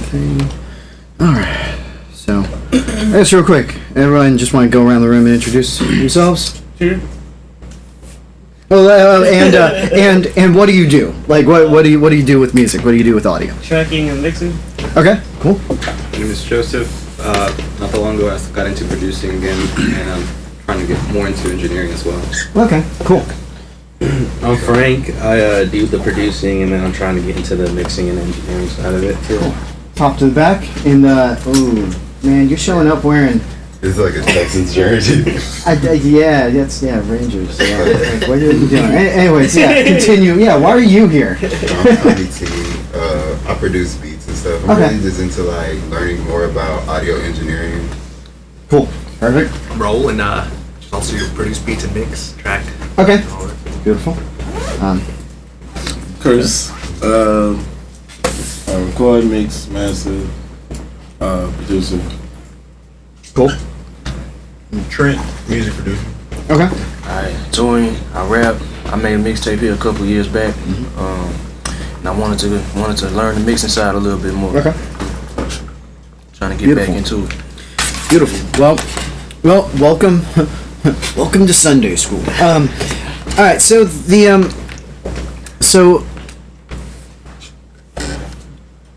thing. Alright. So, I guess real quick, everyone just want to go around the room and introduce yourselves? Sure. Oh, and what do you do? Like, what do you do with music? What do you do with audio? Tracking and mixing. Okay, cool. My name is Joseph. Not that long ago, I got into producing again, and I'm trying to get more into engineering as well. Okay, cool. I'm Frank. I do the producing, and then I'm trying to get into the mixing and engineering side of it too. Cool. Top to the back in the. Ooh, man, you're showing up wearing. It's like a Texans jersey. Yeah, Rangers. Yeah. Like, what are you doing? Anyways, yeah, continue. Yeah, why are you here? I'm Tony T. I produce beats and stuff. I'm really just into like learning more about audio engineering. Cool. Perfect. Roll and also you produce beats and mix, track. Okay. Beautiful. Curse. Record, mix, master, producer. Cool. Trent, music producer. Okay. Alright, touring, I rap. I made a mixtape here a couple of years back. And I wanted to learn the mixing side a little bit more. Okay. Trying to get back into it. Beautiful. Well, welcome, welcome to Sunday school. All right. So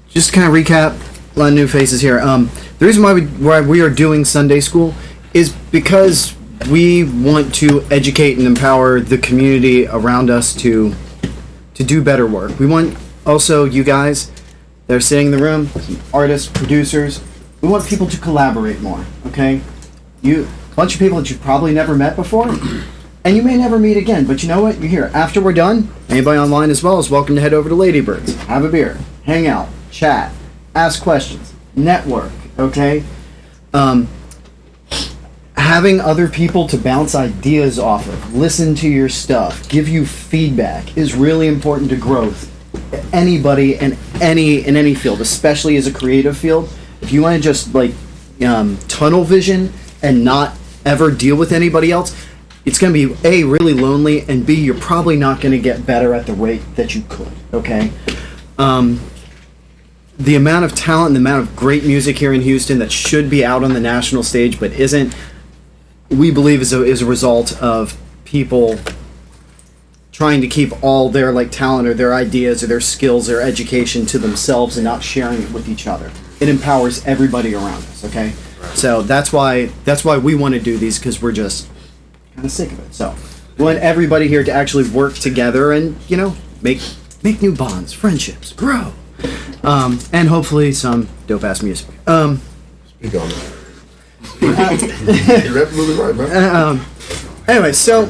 just to kind of recap, a lot of new faces here. The reason why we are doing Sunday school is because we want to educate and empower the community around us to do better work. We want also you guys that are sitting in the room, some artists, producers. We want people to collaborate more. Okay, a bunch of people that you've probably never met before, and you may never meet again. But you know what? You're here. After we're done, anybody online as well is welcome to head over to Ladybird's, have a beer, hang out, chat, ask questions, network. Okay. Having other people to bounce ideas off of, listen to your stuff, give you feedback is really important to growth. Anybody in any field, especially as a creative field, if you want to just like tunnel vision and not ever deal with anybody else, it's going to be A, really lonely, and B, you're probably not going to get better at the rate that you could. Okay. The amount of talent and the amount of great music here in Houston that should be out on the national stage but isn't, we believe is a result of people trying to keep all their like talent or their ideas or their skills or education to themselves and not sharing it with each other. It empowers everybody around us, okay? Right. So that's why we want to do these, because we're just kind of sick of it. So we want everybody here to actually work together and, you know, make new bonds, friendships, grow. And hopefully some dope-ass music. Speak on it. You're absolutely right, man. Anyway, so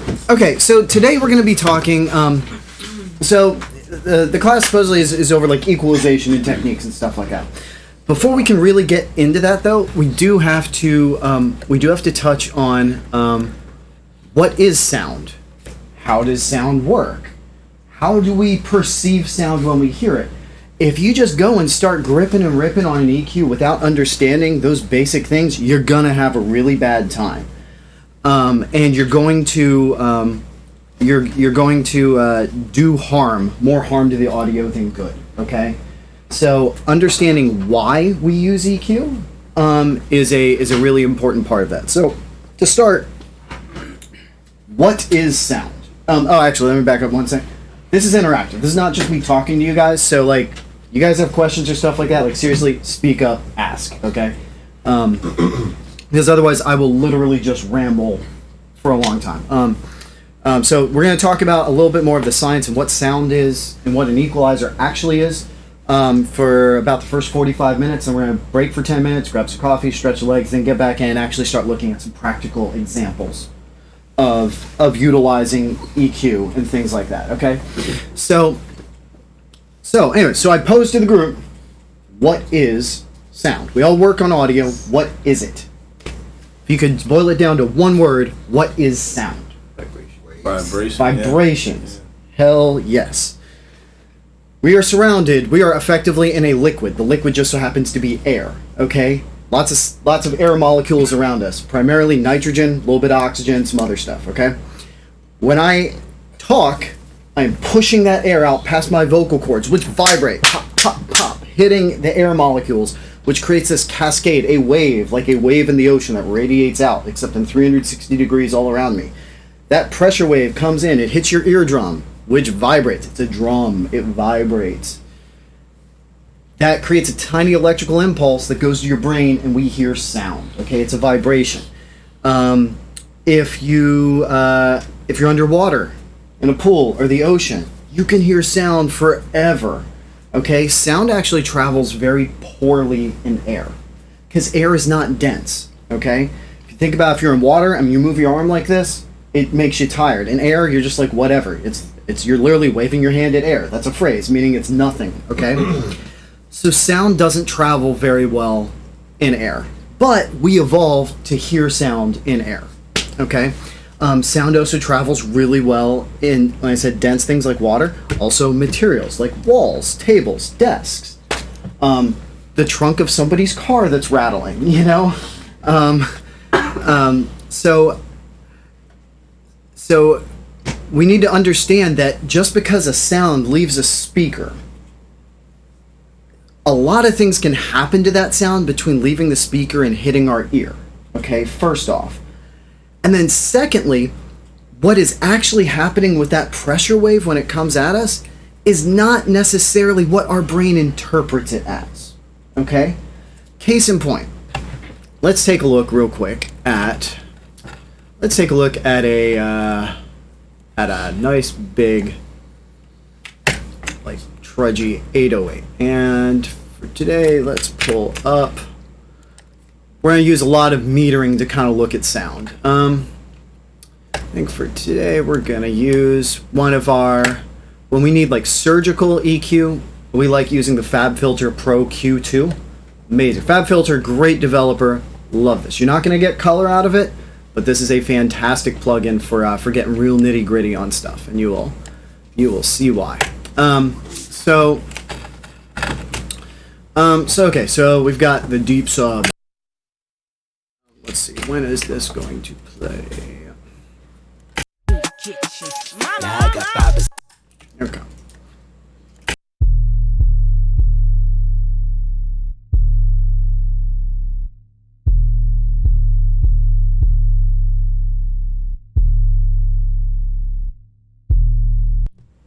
today we're going to be talking, the class supposedly is over like equalization and techniques and stuff like that. Before we can really get into that though, we do have to touch on what is sound? How does sound work? How do we perceive sound when we hear it? If you just go and start gripping and ripping on an EQ without understanding those basic things, you're gonna have a really bad time, and you're going to do more harm to the audio than good. Okay, so understanding why we use EQ is a really important part of that. So to start, what is sound? Actually, let me back up one second. This is interactive. This is not just me talking to you guys. So, like, you guys have questions or stuff like that, like, seriously, speak up, ask, okay? Because otherwise I will literally just ramble for a long time. So we're going to talk about a little bit more of the science and what sound is and what an equalizer actually is for about the first 45 minutes. And we're going to break for 10 minutes, grab some coffee, stretch the legs, then get back in and actually start looking at some practical examples of utilizing EQ and things like that, okay? So anyway, so I posed to the group, what is sound? We all work on audio. What is it? If you could boil it down to one word, what is sound? Vibrations. Vibrations. Yeah. Hell yes. We are effectively in a liquid. The liquid just so happens to be air, okay? Lots of air molecules around us, primarily nitrogen, a little bit of oxygen, some other stuff, okay? When I talk, I am pushing that air out past my vocal cords, which vibrate, pop, pop, pop, hitting the air molecules, which creates this cascade, a wave, like a wave in the ocean that radiates out, except in 360 degrees all around me. That pressure wave comes in, it hits your eardrum, which vibrates. It's a drum, it vibrates. That creates a tiny electrical impulse that goes to your brain, and we hear sound. Okay, it's a vibration. If you're underwater in a pool or the ocean, you can hear sound forever. Okay, sound actually travels very poorly in air because air is not dense. Okay, if you think about if you're in water and you move your arm like this, it makes you tired. In air, you're just like whatever. It's you're literally waving your hand at air. That's a phrase meaning it's nothing. Okay, so sound doesn't travel very well in air, but we evolved to hear sound in air. Okay. Sound also travels really well in, like I said, dense things like water. Also materials like walls, tables, desks. The trunk of somebody's car that's rattling, you know? So we need to understand that just because a sound leaves a speaker, a lot of things can happen to that sound between leaving the speaker and hitting our ear. Okay, first off. And then secondly, what is actually happening with that pressure wave when it comes at us is not necessarily what our brain interprets it as. Okay? Case in point. Let's take a look real quick at a nice big like trudgy 808. And for today, let's pull up. We're going to use a lot of metering to kind of look at sound. I think for today we're going to use one of our, when we need like surgical EQ, we like using the FabFilter Pro Q2. Amazing. FabFilter, great developer. Love this. You're not going to get color out of it, but this is a fantastic plugin for getting real nitty gritty on stuff, and you will see why. Okay, so we've got the deep sub. Let's see, when is this going to play? Okay.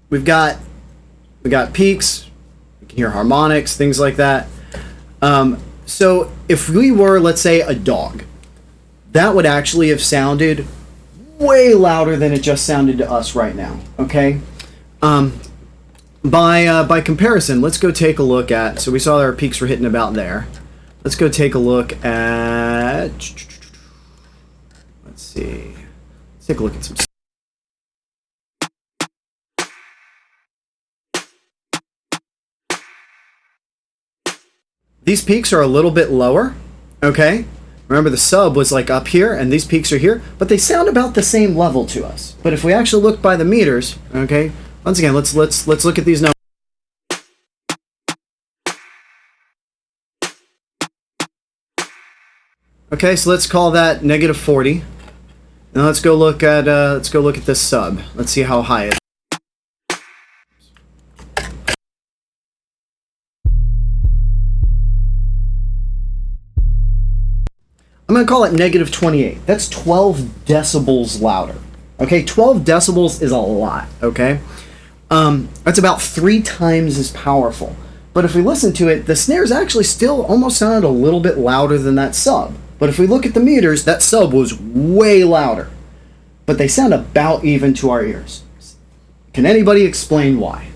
We got peaks, we can hear harmonics, things like that. So if we were, let's say, a dog, that would actually have sounded way louder than it just sounded to us right now. Okay. By comparison, let's go take a look at. So we saw our peaks were hitting about there. Let's go take a look at. Let's see. Let's take a look at some. These peaks are a little bit lower. Okay. Remember the sub was like up here and these peaks are here, but they sound about the same level to us. But if we actually look by the meters, okay, once again, let's look at these numbers. Okay, so let's call that -40. Now let's go look at this sub. Let's see how high it is. I'm going to call it -28. That's 12 decibels louder. Okay, 12 decibels is a lot, okay? That's about 3 times as powerful. But if we listen to it, the snares actually still almost sound a little bit louder than that sub. But if we look at the meters, that sub was way louder. But they sound about even to our ears. Can anybody explain why?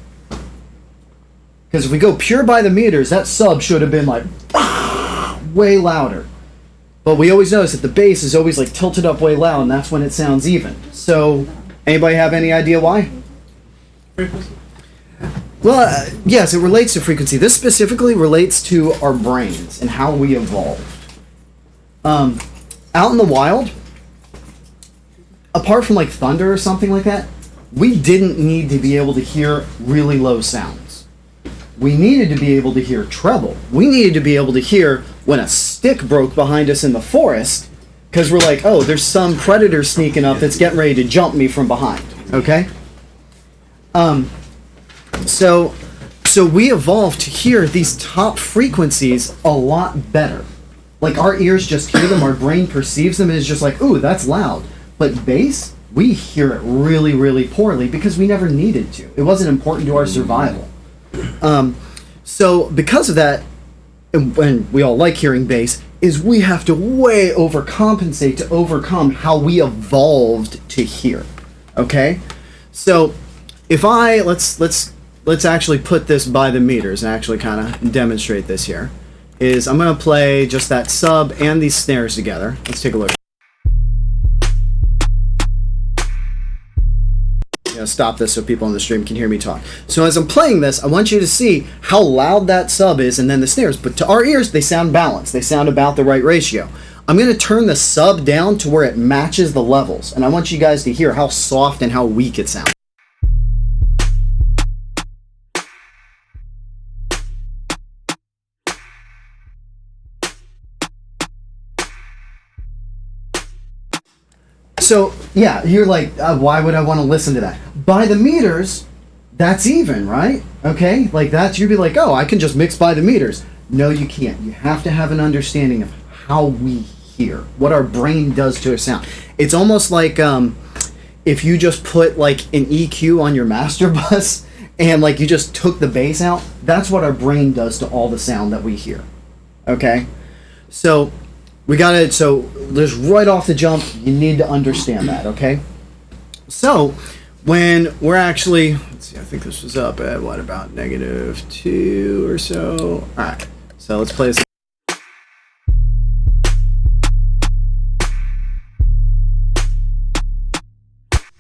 Because if we go pure by the meters, that sub should have been like way louder. But we always notice that the bass is always like tilted up way loud, and that's when it sounds even. So, anybody have any idea why? Frequency? Well, yes, it relates to frequency. This specifically relates to our brains and how we evolved. Out in the wild, apart from like thunder or something like that, we didn't need to be able to hear really low sounds. We needed to be able to hear treble. We needed to be able to hear when a stick broke behind us in the forest, because we're like, oh, there's some predator sneaking up that's getting ready to jump me from behind. Okay? So So we evolved to hear these top frequencies a lot better. Like our ears just hear them, our brain perceives them, and it's just like, ooh, that's loud. But bass, we hear it really, really poorly because we never needed to. It wasn't important to our survival. So because of that, and we all like hearing bass, is we have to way overcompensate to overcome how we evolved to hear. Okay? So if let's actually put this by the meters and actually kind of demonstrate this here. I'm going to play just that sub and these snares together. Let's take a look. Stop this so people on the stream can hear me talk. So as I'm playing this, I want you to see how loud that sub is and then the snares. But to our ears, they sound balanced. They sound about the right ratio. I'm going to turn the sub down to where it matches the levels. And I want you guys to hear how soft and how weak it sounds. So, yeah, you're like, why would I want to listen to that? By the meters, that's even, right? Okay? Like, you'd be like, oh, I can just mix by the meters. No, you can't. You have to have an understanding of how we hear, what our brain does to a sound. It's almost like if you just put, like, an EQ on your master bus and, like, you just took the bass out, that's what our brain does to all the sound that we hear. Okay? So there's right off the jump, you need to understand that, okay? So, when we're actually, let's see, I think this was up at, what, about -2 or so? Alright, so let's play this.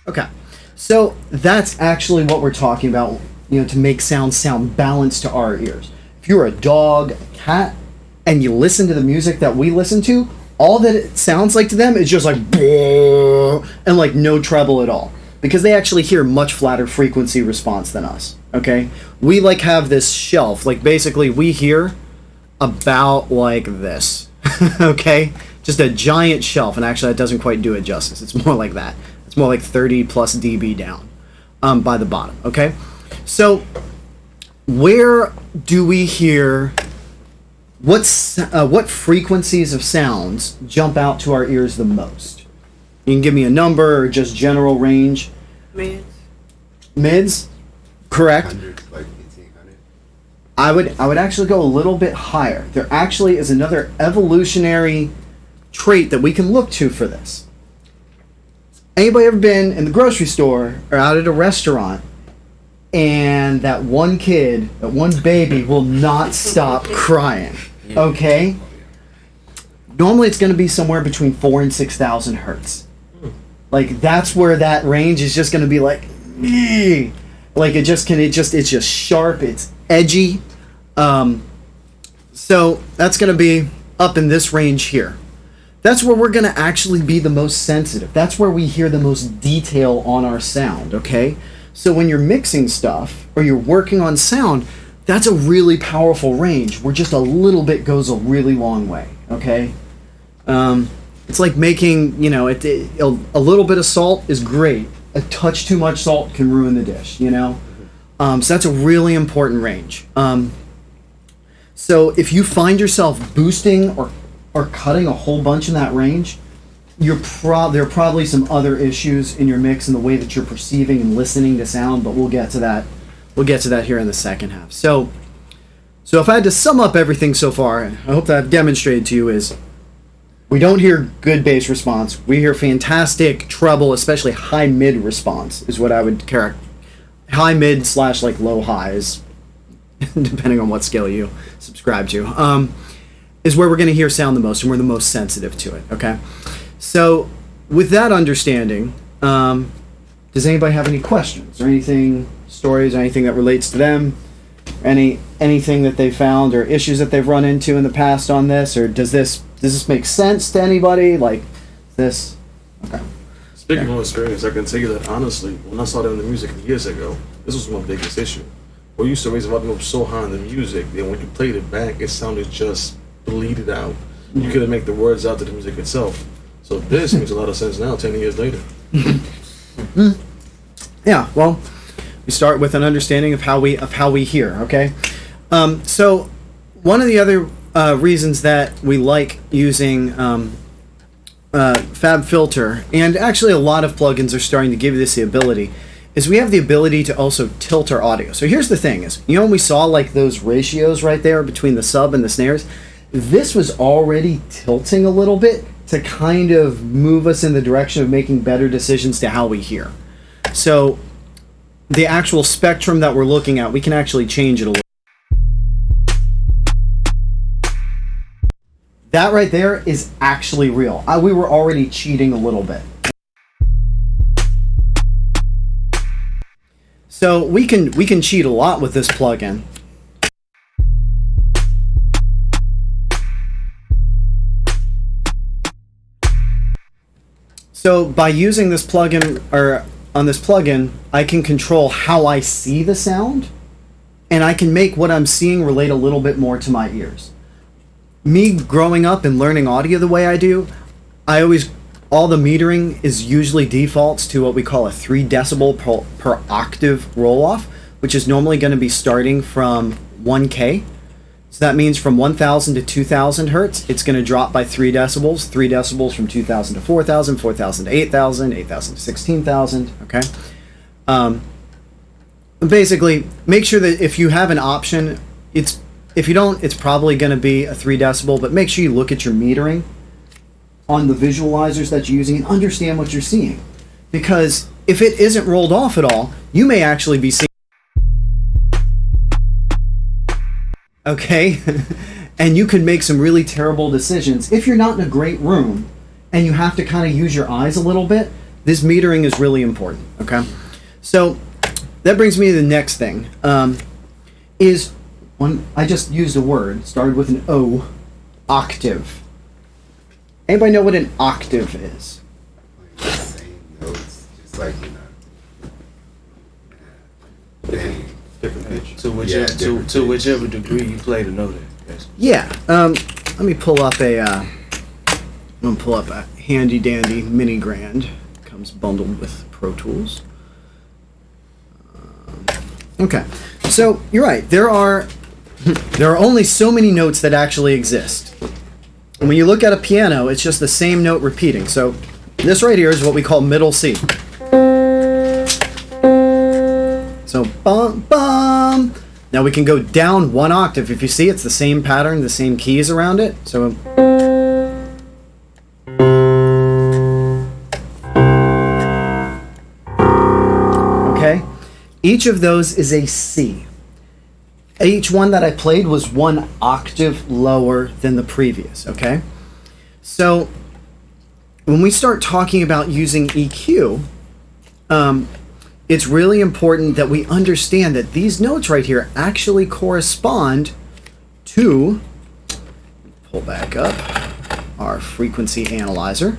Okay, so that's actually what we're talking about, to make sound balanced to our ears. If you're a dog, a cat, and you listen to the music that we listen to, all that it sounds like to them is just like and like no treble at all, because they actually hear much flatter frequency response than us. Okay, we like have this shelf, like basically we hear about like this. Okay, just a giant shelf, and actually that doesn't quite do it justice. It's more like that. It's more like 30 plus dB down by the bottom. Okay, so where do we hear? What frequencies of sounds jump out to our ears the most? You can give me a number or just general range. Mids. Mids? Correct. 100, like 1800. I would actually go a little bit higher. There actually is another evolutionary trait that we can look to for this. Anybody ever been in the grocery store or out at a restaurant and that one kid, that one baby will not stop crying? Okay? Normally it's going to be somewhere between 4,000 and 6,000 hertz. Like, that's where that range is just going to be like, "Eeh." Like, it's just sharp, it's edgy. So that's going to be up in this range here. That's where we're going to actually be the most sensitive. That's where we hear the most detail on our sound, okay? So when you're mixing stuff or you're working on sound, that's a really powerful range where just a little bit goes a really long way, okay? It's like making, a little bit of salt is great. A touch too much salt can ruin the dish, So that's a really important range. So if you find yourself boosting or cutting a whole bunch in that range, there are probably some other issues in your mix and the way that you're perceiving and listening to sound, but we'll get to that. We'll get to that here in the second half. So if I had to sum up everything so far, I hope that I've demonstrated to you is we don't hear good bass response. We hear fantastic treble, especially high mid response is what I would characterize. High mid / like low highs, depending on what scale you subscribe to, is where we're going to hear sound the most and we're the most sensitive to it. Okay. So, with that understanding, does anybody have any questions or stories, or anything that relates to them? Anything that they found or issues that they've run into in the past on this, or does this make sense to anybody? Like this? Okay. Speaking from experience, I can tell you that honestly, when I started in the music years ago, this was my biggest issue. We used to raise the volume up so high in the music that when you played it back, it sounded just bleeded out. You couldn't make the words out to the music itself. So this makes a lot of sense now, 10 years later. Yeah, well, We start with an understanding of how we hear. Okay, so one of the other reasons that we like using Fab Filter, and actually a lot of plugins are starting to give you this ability, is we have the ability to also tilt our audio. So here's the thing: is when we saw like those ratios right there between the sub and the snares, this was already tilting a little bit to kind of move us in the direction of making better decisions to how we hear. So the actual spectrum that we're looking at, we can actually change it a little. That right there is actually real. We were already cheating a little bit. So we can cheat a lot with this plugin. So by using this plugin, or on this plugin, I can control how I see the sound, and I can make what I'm seeing relate a little bit more to my ears. Me growing up and learning audio the way I do, all the metering is usually defaults to what we call a 3 decibel per octave roll-off, which is normally going to be starting from 1K. So that means from 1,000 to 2,000 hertz, it's going to drop by 3 decibels. 3 decibels from 2,000 to 4,000, 4,000 to 8,000, 8,000 to 16,000. Okay. Basically, make sure that if you have an option, if you don't, it's probably going to be a 3 decibel. But make sure you look at your metering on the visualizers that you're using and understand what you're seeing, because if it isn't rolled off at all, you may actually be seeing. Okay, and you could make some really terrible decisions if you're not in a great room and you have to kind of use your eyes a little bit. This metering is really important. Okay, so that brings me to the next thing. Is when I just used a word started with an O, octave. Anybody know what an octave is? Like the same notes, just like dang. Different pitch. To whichever degree you play the note at. Yes. Yeah. Let me pull up I'm gonna pull up a handy dandy mini grand. Comes bundled with Pro Tools. Okay. So you're right. There are only so many notes that actually exist. And when you look at a piano, it's just the same note repeating. So this right here is what we call middle C. So bum bum. Now we can go down 1 octave. If you see, it's the same pattern, the same keys around it. So okay. Each of those is a C. Each one that I played was 1 octave lower than the previous, okay? So when we start talking about using EQ, it's really important that we understand that these notes right here actually correspond to, pull back up our frequency analyzer.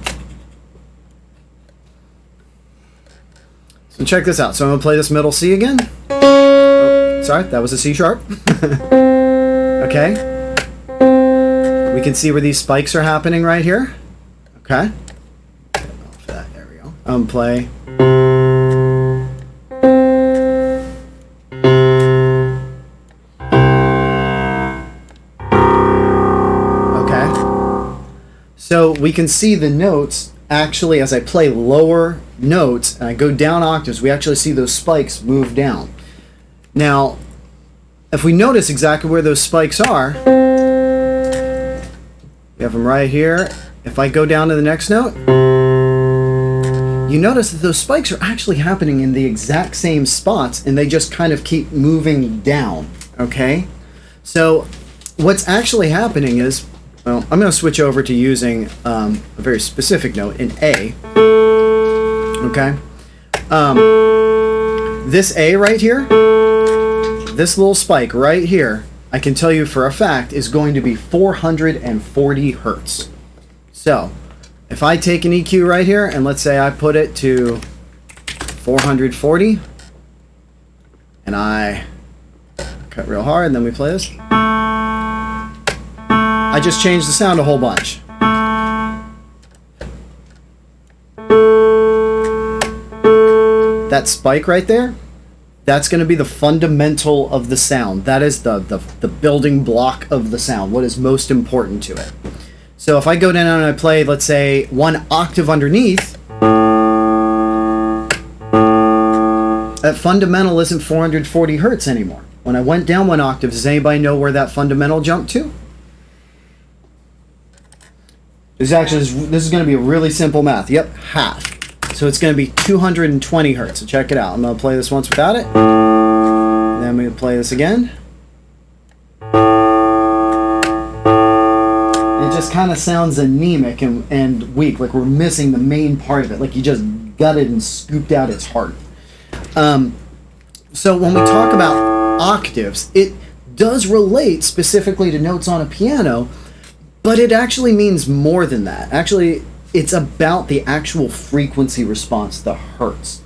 So check this out. So I'm gonna play this middle C again. Sorry, that was a C sharp. Okay. We can see where these spikes are happening right here. Okay. Get off that. There we go. Play. Okay. So we can see the notes actually as I play lower notes and I go down octaves, we actually see those spikes move down. Now, if we notice exactly where those spikes are, we have them right here. If I go down to the next note, you notice that those spikes are actually happening in the exact same spots and they just kind of keep moving down, okay? So what's actually happening is, well, I'm going to switch over to using a very specific note in A, okay? This A right here, this little spike right here, I can tell you for a fact is going to be 440 hertz. So if I take an EQ right here and let's say I put it to 440 and I cut real hard and then we play this, I just changed the sound a whole bunch. That spike right there, That's going to be the fundamental of the sound. That is the building block of the sound, what is most important to it. So if I go down and I play, let's say, one octave underneath, that fundamental isn't 440 hertz anymore. When I went down one octave, does anybody know where that fundamental jumped to? This is going to be a really simple math. Yep, half. So it's going to be 220 hertz. So check it out. I'm going to play this once without it. And then I'm going to play this again. It just kind of sounds anemic and weak, like we're missing the main part of it, like you just gutted and scooped out its heart. So when we talk about octaves, it does relate specifically to notes on a piano, but it actually means more than that. Actually, it's about the actual frequency response, the hertz.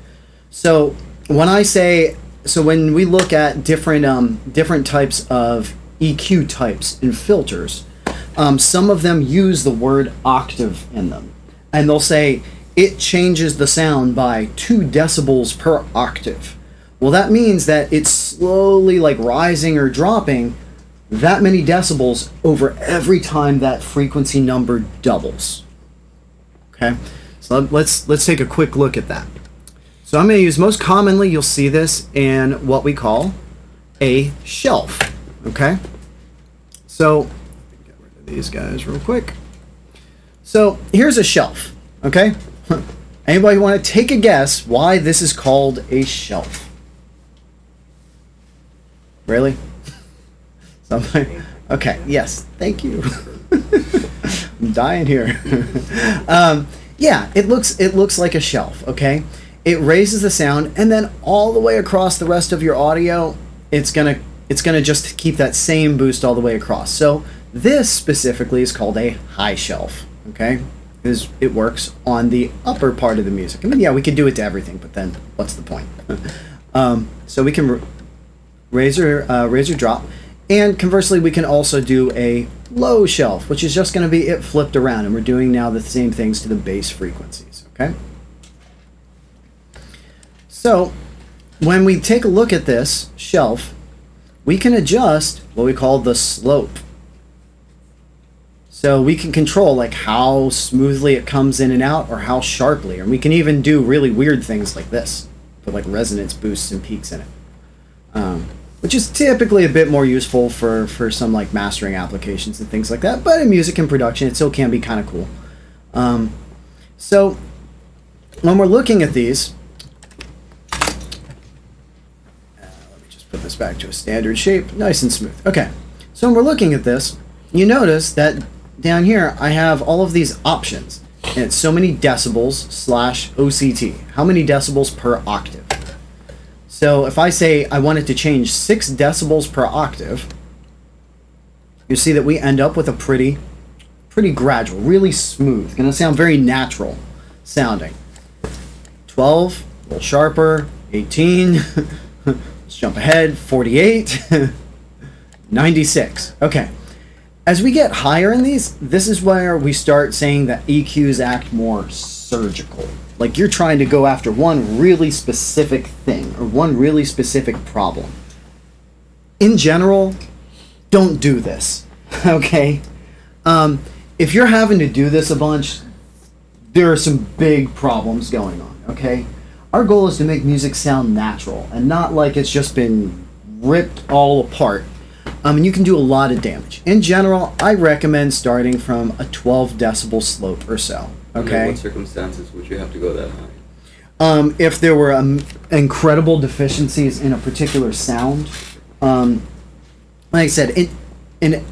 So when we look at different types of EQ types and filters, some of them use the word octave in them, and they'll say it changes the sound by 2 decibels per octave. Well, that means that it's slowly like rising or dropping that many decibels over every time that frequency number doubles. Okay, so let's take a quick look at that. So I'm going to use, most commonly you'll see this in what we call a shelf. Okay, so get rid of these guys real quick. So here's a shelf. Okay, anybody want to take a guess why this is called a shelf? Really? Something? Okay, yes, thank you. I'm dying here. Yeah, it looks like a shelf, okay? It raises the sound, and then all the way across the rest of your audio, it's gonna just keep that same boost all the way across. So this specifically is called a high shelf, okay? Because it works on the upper part of the music. I mean, yeah, we could do it to everything, but then what's the point? So we can raise or drop. And conversely, we can also do a low shelf, which is just going to be it flipped around. And we're doing now the same things to the bass frequencies, okay? So when we take a look at this shelf, we can adjust what we call the slope. So we can control like how smoothly it comes in and out, or how sharply. And we can even do really weird things like this, put like resonance boosts and peaks in it. Which is typically a bit more useful for some like mastering applications and things like that. But in music and production, it still can be kind of cool. So when we're looking at these, let me just put this back to a standard shape, nice and smooth. Okay, so when we're looking at this, you notice that down here I have all of these options. And it's so many decibels / OCT. How many decibels per octave? So if I say I wanted to change 6 decibels per octave, you see that we end up with a pretty gradual, really smooth. Going to sound very natural sounding. 12, a little sharper. 18, let's jump ahead. 48, 96. Okay. As we get higher in these, this is where we start saying that EQs act more surgical. Like you're trying to go after one really specific thing or one really specific problem. In general, don't do this, okay? If you're having to do this a bunch, there are some big problems going on, okay? Our goal is to make music sound natural and not like it's just been ripped all apart. And you can do a lot of damage. In general, I recommend starting from a 12 decibel slope or so. Okay. Under what circumstances would you have to go that high? If there were incredible deficiencies in a particular sound, like I said, in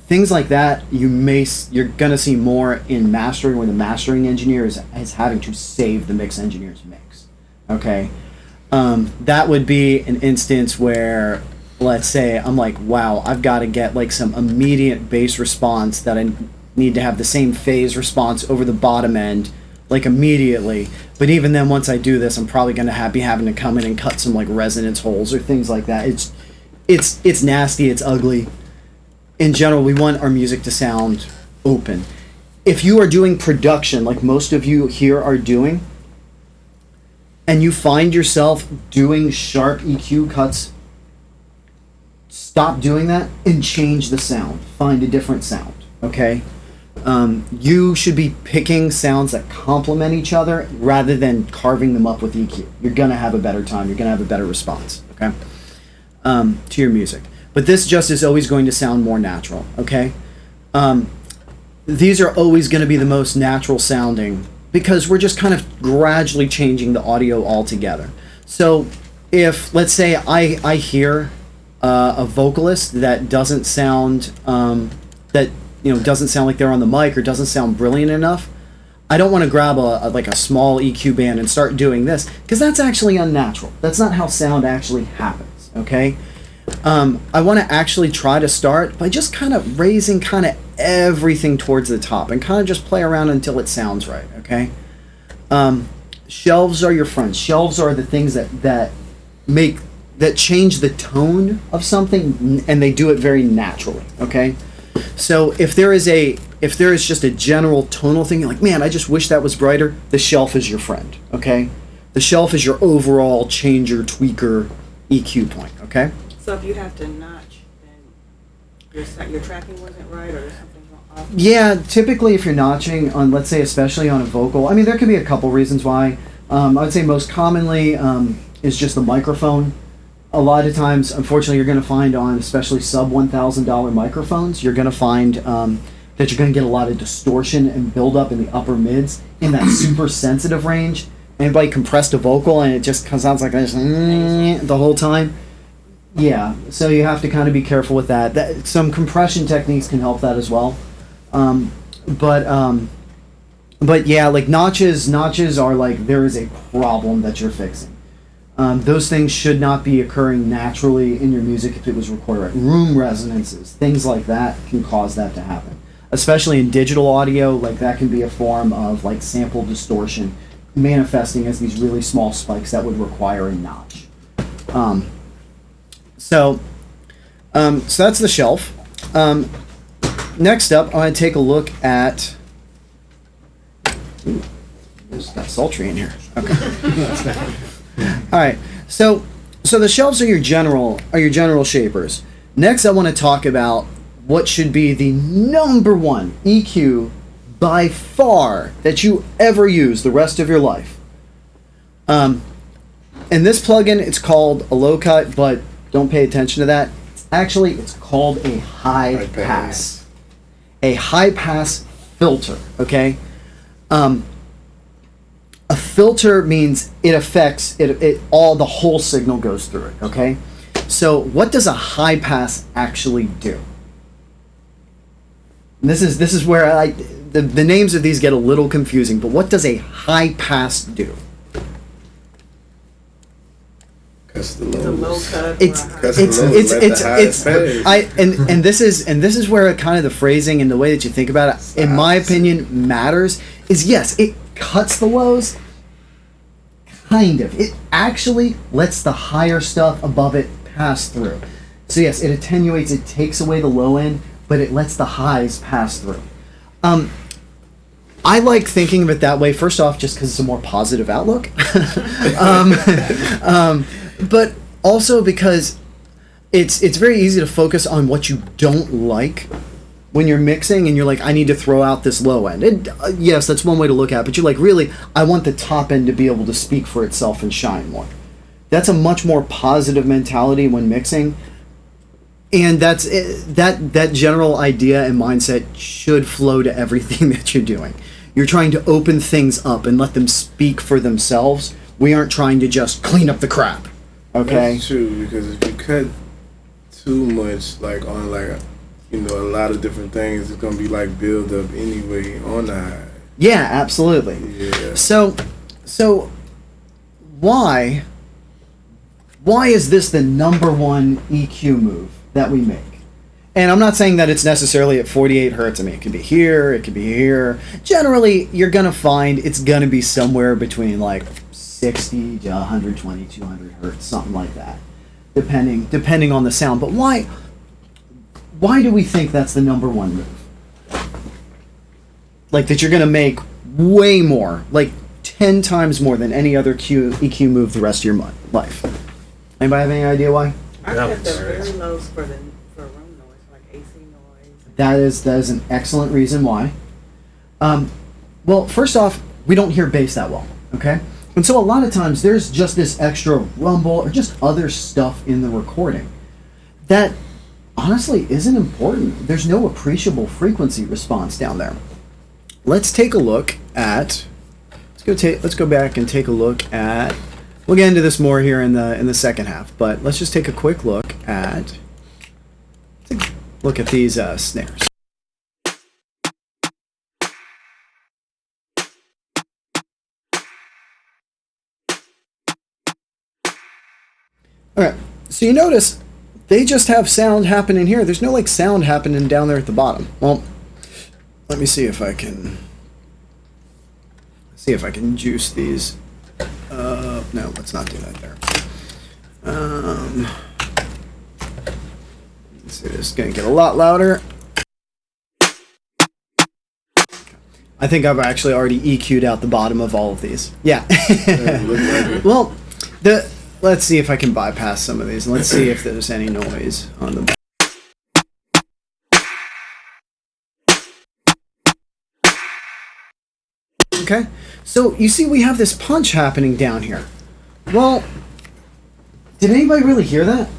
things like that, you're gonna see more in mastering, where the mastering engineer is having to save the mix engineer's mix. Okay, that would be an instance where, let's say, I'm like, wow, I've got to get like some immediate bass response that I need to have the same phase response over the bottom end, like immediately. But even then, once I do this, I'm probably going to be having to come in and cut some like resonance holes or things like that. It's nasty, it's ugly. In general, we want our music to sound open. If you are doing production, like most of you here are doing, and you find yourself doing sharp EQ cuts, stop doing that and change the sound. Find a different sound, okay? You should be picking sounds that complement each other rather than carving them up with EQ. You're going to have a better time. You're going to have a better response, okay, to your music. But this just is always going to sound more natural, okay? These are always going to be the most natural sounding because we're just kind of gradually changing the audio altogether. So if, let's say, I hear a vocalist that doesn't sound doesn't sound like they're on the mic or doesn't sound brilliant enough, I don't want to grab a small EQ band and start doing this because that's actually unnatural. That's not how sound actually happens, okay? I want to actually try to start by just kind of raising kind of everything towards the top and kind of just play around until it sounds right, okay? Shelves are your friends. Shelves are the things that change the tone of something, and they do it very naturally, okay? So if there is just a general tonal thing, you're like, man, I just wish that was brighter, the shelf is your friend, okay? The shelf is your overall changer, tweaker, EQ point, okay? So if you have to notch, then your tracking wasn't right or something's off? Yeah, typically if you're notching on, let's say, especially on a vocal, I mean, there could be a couple reasons why. I would say most commonly is just the microphone. A lot of times, unfortunately, you're going to find on especially sub $1,000 microphones, you're going to find that you're going to get a lot of distortion and buildup in the upper mids in that super sensitive range. Anybody compressed a vocal and it just sounds like this the whole time? Yeah, so you have to kind of be careful with that. Some compression techniques can help that as well. But yeah, like notches are like there is a problem that you're fixing. Those things should not be occurring naturally in your music if it was recorded right. Room resonances, things like that can cause that to happen. Especially in digital audio, like that can be a form of like sample distortion manifesting as these really small spikes that would require a notch. So that's the shelf. Next up, I'm going to take a look at... Ooh, there's got sultry in here. Okay. All right. So the shelves are your general shapers. Next, I want to talk about what should be the number one EQ by far that you ever use the rest of your life. In this plugin, it's called a low cut, but don't pay attention to that. It's called a high pass. A high pass filter, okay? A filter means it affects it all, the whole signal goes through it, okay? So what does a high pass actually do? And this is where the names of these get a little confusing, but what does a high pass do? Cuss the The low lows. cut. And this is where kind of the phrasing and the way that you think about it, in my opinion, matters. Is yes, it cuts the lows. Kind of. It actually lets the higher stuff above it pass through. So yes, it attenuates, it takes away the low end, but it lets the highs pass through. I like thinking of it that way, first off, just because it's a more positive outlook. But also because it's very easy to focus on what you don't like when you're mixing and you're like, I need to throw out this low end. And yes, that's one way to look at it, but you're like, really, I want the top end to be able to speak for itself and shine more. That's a much more positive mentality when mixing. And that's that general idea and mindset should flow to everything that you're doing. You're trying to open things up and let them speak for themselves. We aren't trying to just clean up the crap. Okay? That's true, because if you cut too much, like on like a lot of different things, it's gonna be like build up anyway on the high. Yeah, absolutely. Yeah. So why is this the number one EQ move that we make? And I'm not saying that it's necessarily at 48 hertz. I mean, it could be here, it could be here. Generally, you're going to find it's going to be somewhere between like 60 to 120, 200 hertz, something like that, depending on the sound. But why do we think that's the number one move? Like that you're going to make way more, like 10 times more than any other EQ move the rest of your life. Anybody have any idea why? I Yeah. think they're very low for room noise, like AC noise. That is an excellent reason why. Well, first off, we don't hear bass that well, okay? And so a lot of times there's just this extra rumble or just other stuff in the recording that honestly isn't important. There's no appreciable frequency response down there. Let's take a look at. Let's go back and take a look at. We'll get into this more here in the second half, but let's just take a quick look at. Look at these snares. All right, so you notice they just have sound happening here. There's no like sound happening down there at the bottom. Well, let me see if I can juice these. No, let's not do that there. Let's see, this is gonna get a lot louder. I think I've actually already EQ'd out the bottom of all of these. Yeah. Well, let's see if I can bypass some of these. Let's see if there's any noise on the. Okay, so you see we have this punch happening down here. Well, did anybody really hear that?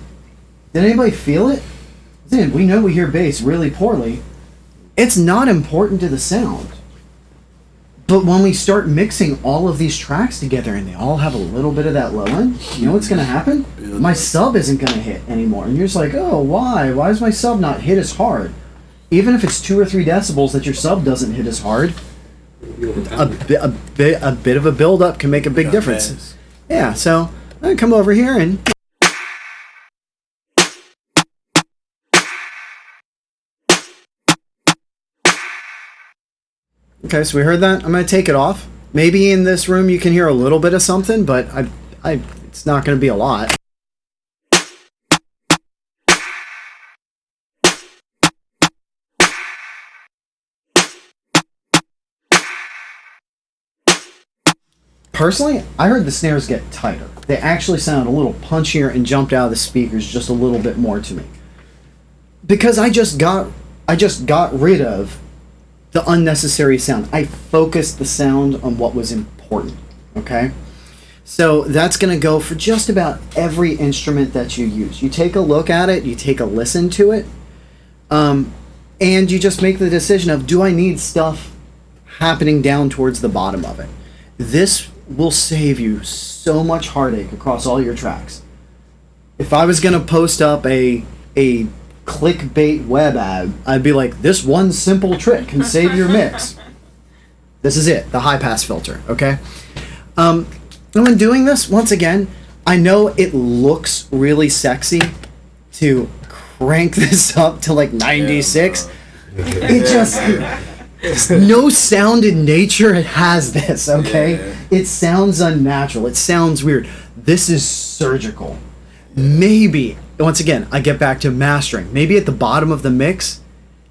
Did anybody feel it? We know we hear bass really poorly. It's not important to the sound. But when we start mixing all of these tracks together and they all have a little bit of that low end, you know what's going to happen? My sub isn't going to hit anymore. And you're just like, oh, why? Why does my sub not hit as hard? Even if it's 2 or 3 decibels that your sub doesn't hit as hard, a bit of a build-up can make a big difference. Yeah, so I'm going to come over here and... Okay, so we heard that. I'm going to take it off. Maybe in this room you can hear a little bit of something, but it's not going to be a lot. Personally, I heard the snares get tighter. They actually sound a little punchier and jumped out of the speakers just a little bit more to me. Because I just got rid of the unnecessary sound. I focused the sound on what was important, okay? So that's going to go for just about every instrument that you use. You take a look at it, you take a listen to it, and you just make the decision of, do I need stuff happening down towards the bottom of it? This will save you so much heartache across all your tracks. If I was going to post up a clickbait web ad, I'd be like, this one simple trick can save your mix. This is it, the high pass filter, okay? And when doing this, once again, I know it looks really sexy to crank this up to like 96. It just, no sound in nature has this, okay? Yeah. It sounds unnatural, it sounds weird. This is surgical. Maybe, once again, I get back to mastering. Maybe at the bottom of the mix,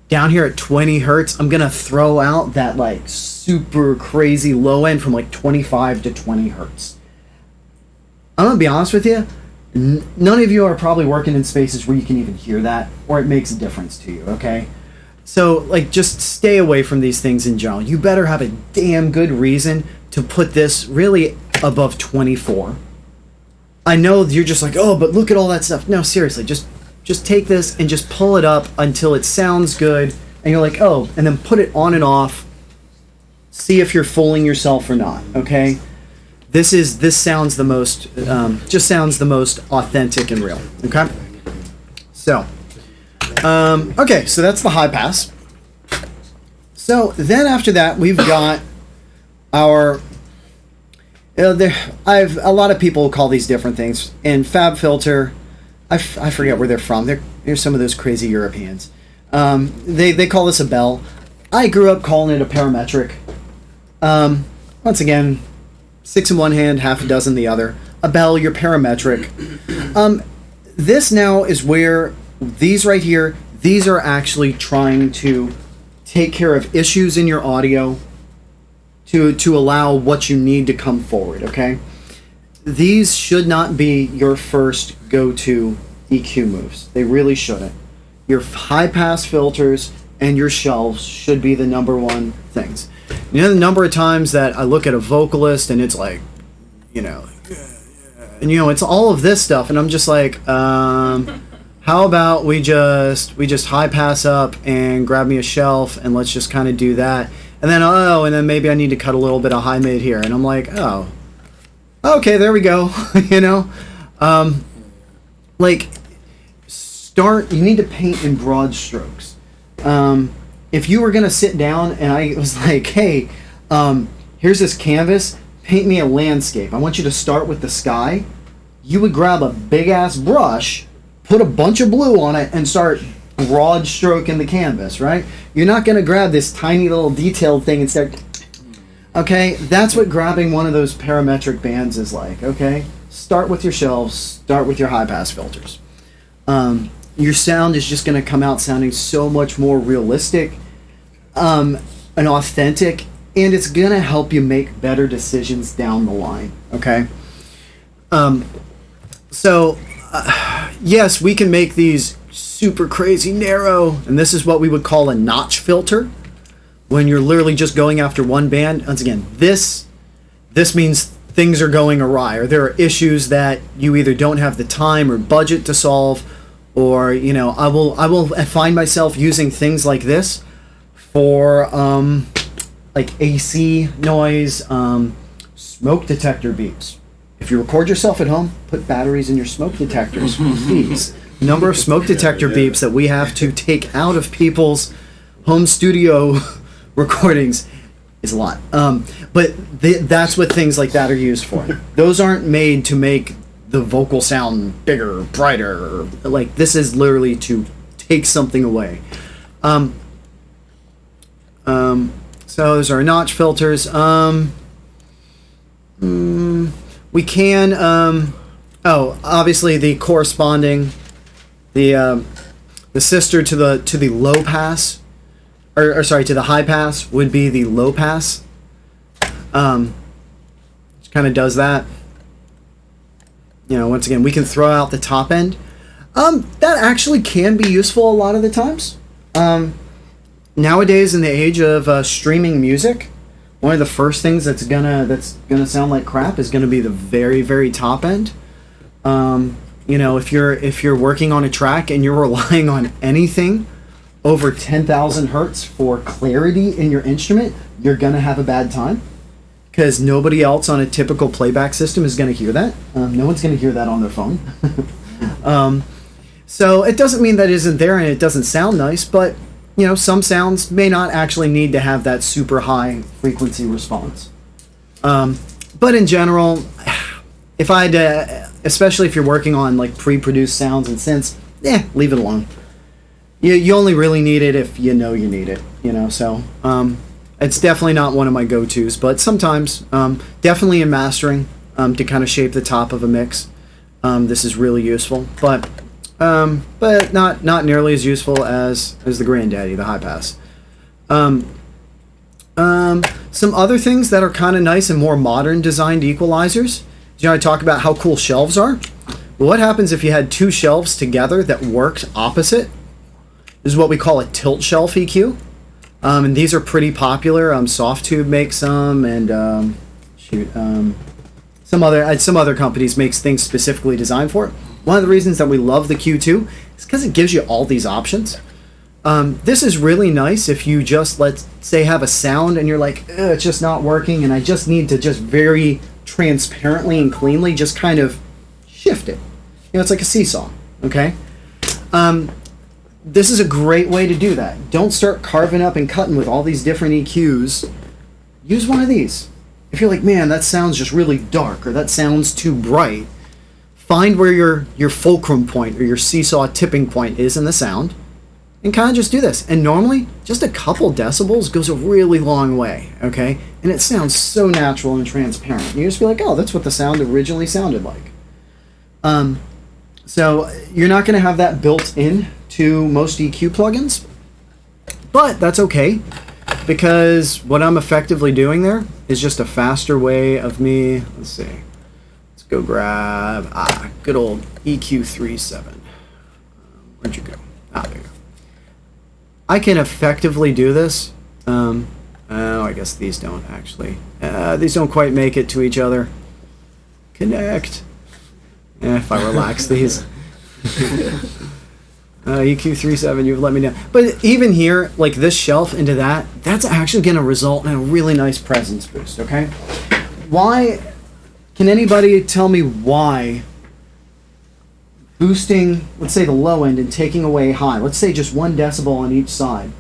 down here at 20 hertz, I'm gonna throw out that like super crazy low end from like 25 to 20 hertz. I'm gonna be honest with you, none of you are probably working in spaces where you can even hear that, or it makes a difference to you, okay? So, like, just stay away from these things in general. You better have a damn good reason to put this really above 24. I know you're just like, oh, but look at all that stuff. No, seriously, just take this and just pull it up until it sounds good, and you're like, oh, and then put it on and off. See if you're fooling yourself or not, okay? This sounds the most, just sounds the most authentic and real, okay? So, okay, so that's the high pass. So then after that, we've got our, a lot of people call these different things. In Fab Filter, I forget where they're from. They're some of those crazy Europeans. They call this a bell. I grew up calling it a parametric. Once again, 6 in one hand, half a dozen the other. A bell, your parametric. This now is where these right here, these are actually trying to take care of issues in your audio, to allow what you need to come forward, okay? These should not be your first go-to EQ moves. They really shouldn't. Your high-pass filters and your shelves should be the number one things. You know the number of times that I look at a vocalist and it's like, you know, and you know, it's all of this stuff, and I'm just like, how about we just high pass up and grab me a shelf and let's just kind of do that. And then maybe I need to cut a little bit of high mid here. And I'm like, oh, okay, there we go. You know, like you need to paint in broad strokes. If you were going to sit down and I was like, hey, here's this canvas, paint me a landscape. I want you to start with the sky. You would grab a big ass brush, put a bunch of blue on it, and start broad stroking the canvas, right? You're not going to grab this tiny little detailed thing and start, okay? That's what grabbing one of those parametric bands is like, okay? Start with your shelves, start with your high pass filters. Your sound is just going to come out sounding so much more realistic and authentic, and it's going to help you make better decisions down the line, okay? Yes, we can make these super crazy narrow, and this is what we would call a notch filter, when you're literally just going after one band. Once again, this means things are going awry, or there are issues that you either don't have the time or budget to solve, or, you know, I will find myself using things like this for like AC noise, smoke detector beeps. If you record yourself at home, put batteries in your smoke detectors, please. Number of smoke detector beeps that we have to take out of people's home studio recordings is a lot. But that's what things like that are used for. Those aren't made to make the vocal sound bigger, brighter. Like, this is literally to take something away. So those are notch filters. We can, obviously the corresponding, the sister to the low pass, or sorry, to the high pass would be the low pass. Which kind of does that. You know, once again, we can throw out the top end. That actually can be useful a lot of the times. Nowadays, in the age of streaming music, one of the first things that's gonna sound like crap is gonna be the very, very top end. You know, if you're working on a track and you're relying on anything over 10,000 hertz for clarity in your instrument, you're gonna have a bad time, because nobody else on a typical playback system is gonna hear that. No one's gonna hear that on their phone. So it doesn't mean that it isn't there and it doesn't sound nice, but you know, some sounds may not actually need to have that super high frequency response. But in general, if I had to, especially if you're working on like pre-produced sounds and synths, leave it alone. You only really need it if you know you need it, you know, so it's definitely not one of my go-tos, but sometimes, definitely in mastering, to kind of shape the top of a mix, this is really useful, but not nearly as useful as the granddaddy, the high pass. Some other things that are kind of nice and more modern designed equalizers. You know, I talk about how cool shelves are. Well, what happens if you had two shelves together that worked opposite? This is what we call a tilt shelf EQ. And these are pretty popular. Softtube makes some, and some other companies makes things specifically designed for it. One of the reasons that we love the Q2 is because it gives you all these options. This is really nice if you just, let's say, have a sound and you're like, it's just not working and I just need to just very transparently and cleanly just kind of shift it. You know, it's like a seesaw, okay? This is a great way to do that. Don't start carving up and cutting with all these different EQs. Use one of these. If you're like, man, that sounds just really dark or that sounds too bright, find where your fulcrum point or your seesaw tipping point is in the sound and kind of just do this. And normally, just a couple decibels goes a really long way, okay? And it sounds so natural and transparent. And you just be like, oh, that's what the sound originally sounded like. So you're not going to have that built in to most EQ plugins, but that's okay. because what I'm effectively doing there is just a faster way of me, let's see, let's go grab, good old EQ37. Where'd you go? There you go. I can effectively do this. Oh, I guess these don't actually. These don't quite make it to each other. Connect. If I relax these. EQ37, you've let me down. But even here, like this shelf into that, that's actually going to result in a really nice presence boost, okay? Why, can anybody tell me why boosting, let's say the low end and taking away high, let's say just 1 decibel on each side,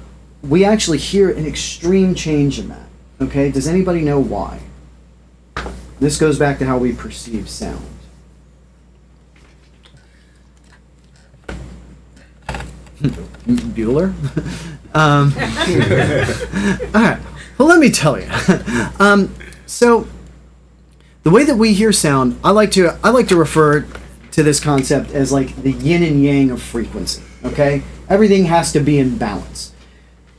we actually hear an extreme change in that, okay? Does anybody know why? This goes back to how we perceive sound. Bueller? All right. Well, let me tell you. So, the way that we hear sound, I like to refer to this concept as like the yin and yang of frequency. Okay, everything has to be in balance.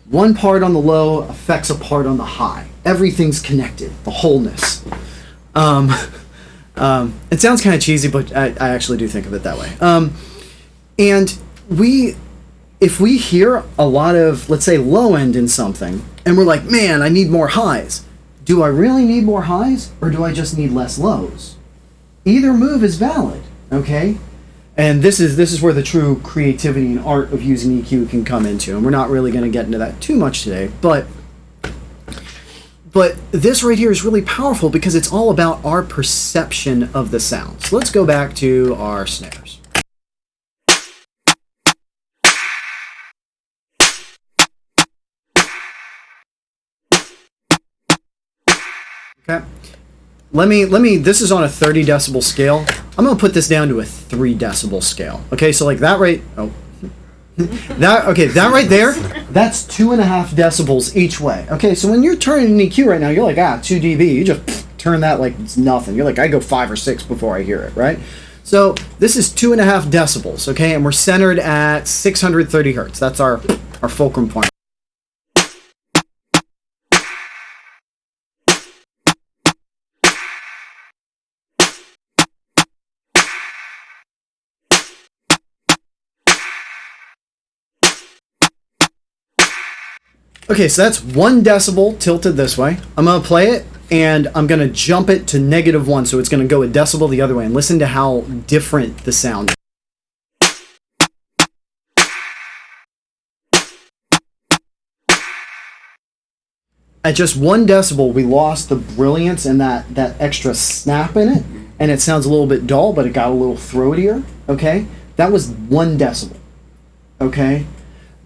One part on the low affects a part on the high. Everything's connected. The wholeness. It sounds kind of cheesy, but I actually do think of it that way. And if we hear a lot of, let's say, low end in something, and we're like, man, I need more highs. Do I really need more highs, or do I just need less lows? Either move is valid, okay? And this is where the true creativity and art of using EQ can come into, and we're not really going to get into that too much today, but this right here is really powerful because it's all about our perception of the sound. So let's go back to our snares. Okay. Let me, this is on a 30 decibel scale. I'm going to put this down to a 3 decibel scale. Okay, so like that right, that right there, that's 2.5 decibels each way. Okay, so when you're turning an EQ right now, you're like, 2 dB, you just turn that like it's nothing. You're like, I go 5 or 6 before I hear it, right? So this is 2.5 decibels, okay, and we're centered at 630 hertz. That's our fulcrum point. Okay, so that's 1 decibel tilted this way. I'm going to play it, and I'm going to jump it to -1, so it's going to go a decibel the other way, and listen to how different the sound is. At just 1 decibel, we lost the brilliance and that extra snap in it, and it sounds a little bit dull, but it got a little throatier, okay? That was 1 decibel, okay?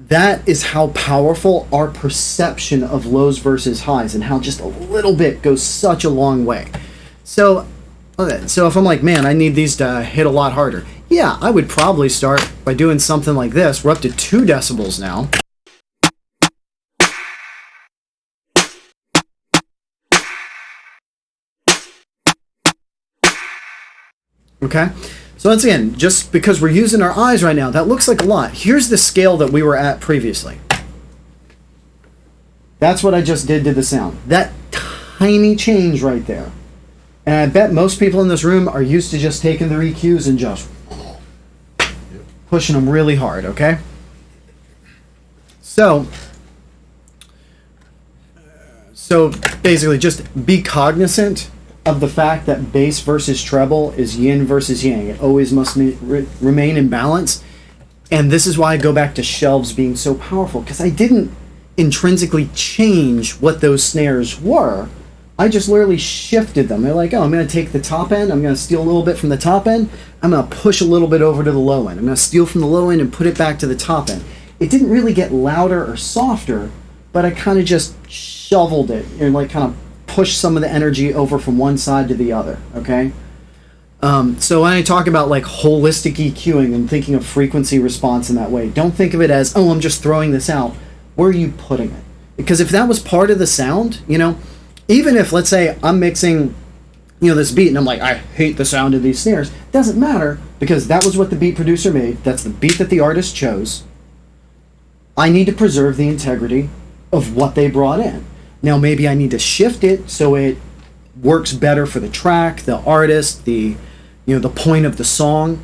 That is how powerful our perception of lows versus highs and how just a little bit goes such a long way. So if I'm like, man, I need these to hit a lot harder. Yeah, I would probably start by doing something like this. We're up to 2 decibels now. Okay? So once again, just because we're using our eyes right now, that looks like a lot. Here's the scale that we were at previously. That's what I just did to the sound. That tiny change right there. And I bet most people in this room are used to just taking their EQs and just pushing them really hard, okay? So basically just be cognizant of the fact that bass versus treble is yin versus yang. It always must remain in balance. And this is why I go back to shelves being so powerful, because I didn't intrinsically change what those snares were. I just literally shifted them. They're like, oh, I'm going to take the top end, I'm going to steal a little bit from the top end, I'm going to push a little bit over to the low end. I'm going to steal from the low end and put it back to the top end. It didn't really get louder or softer, but I kind of just shoveled it and like kind of push some of the energy over from one side to the other, okay? So when I talk about like holistic EQing and thinking of frequency response in that way, don't think of it as, oh, I'm just throwing this out. Where are you putting it? Because if that was part of the sound, you know, even if, let's say, I'm mixing, you know, this beat and I'm like, I hate the sound of these snares, it doesn't matter because that was what the beat producer made. That's the beat that the artist chose. I need to preserve the integrity of what they brought in. Now maybe I need to shift it so it works better for the track, the artist, the the point of the song.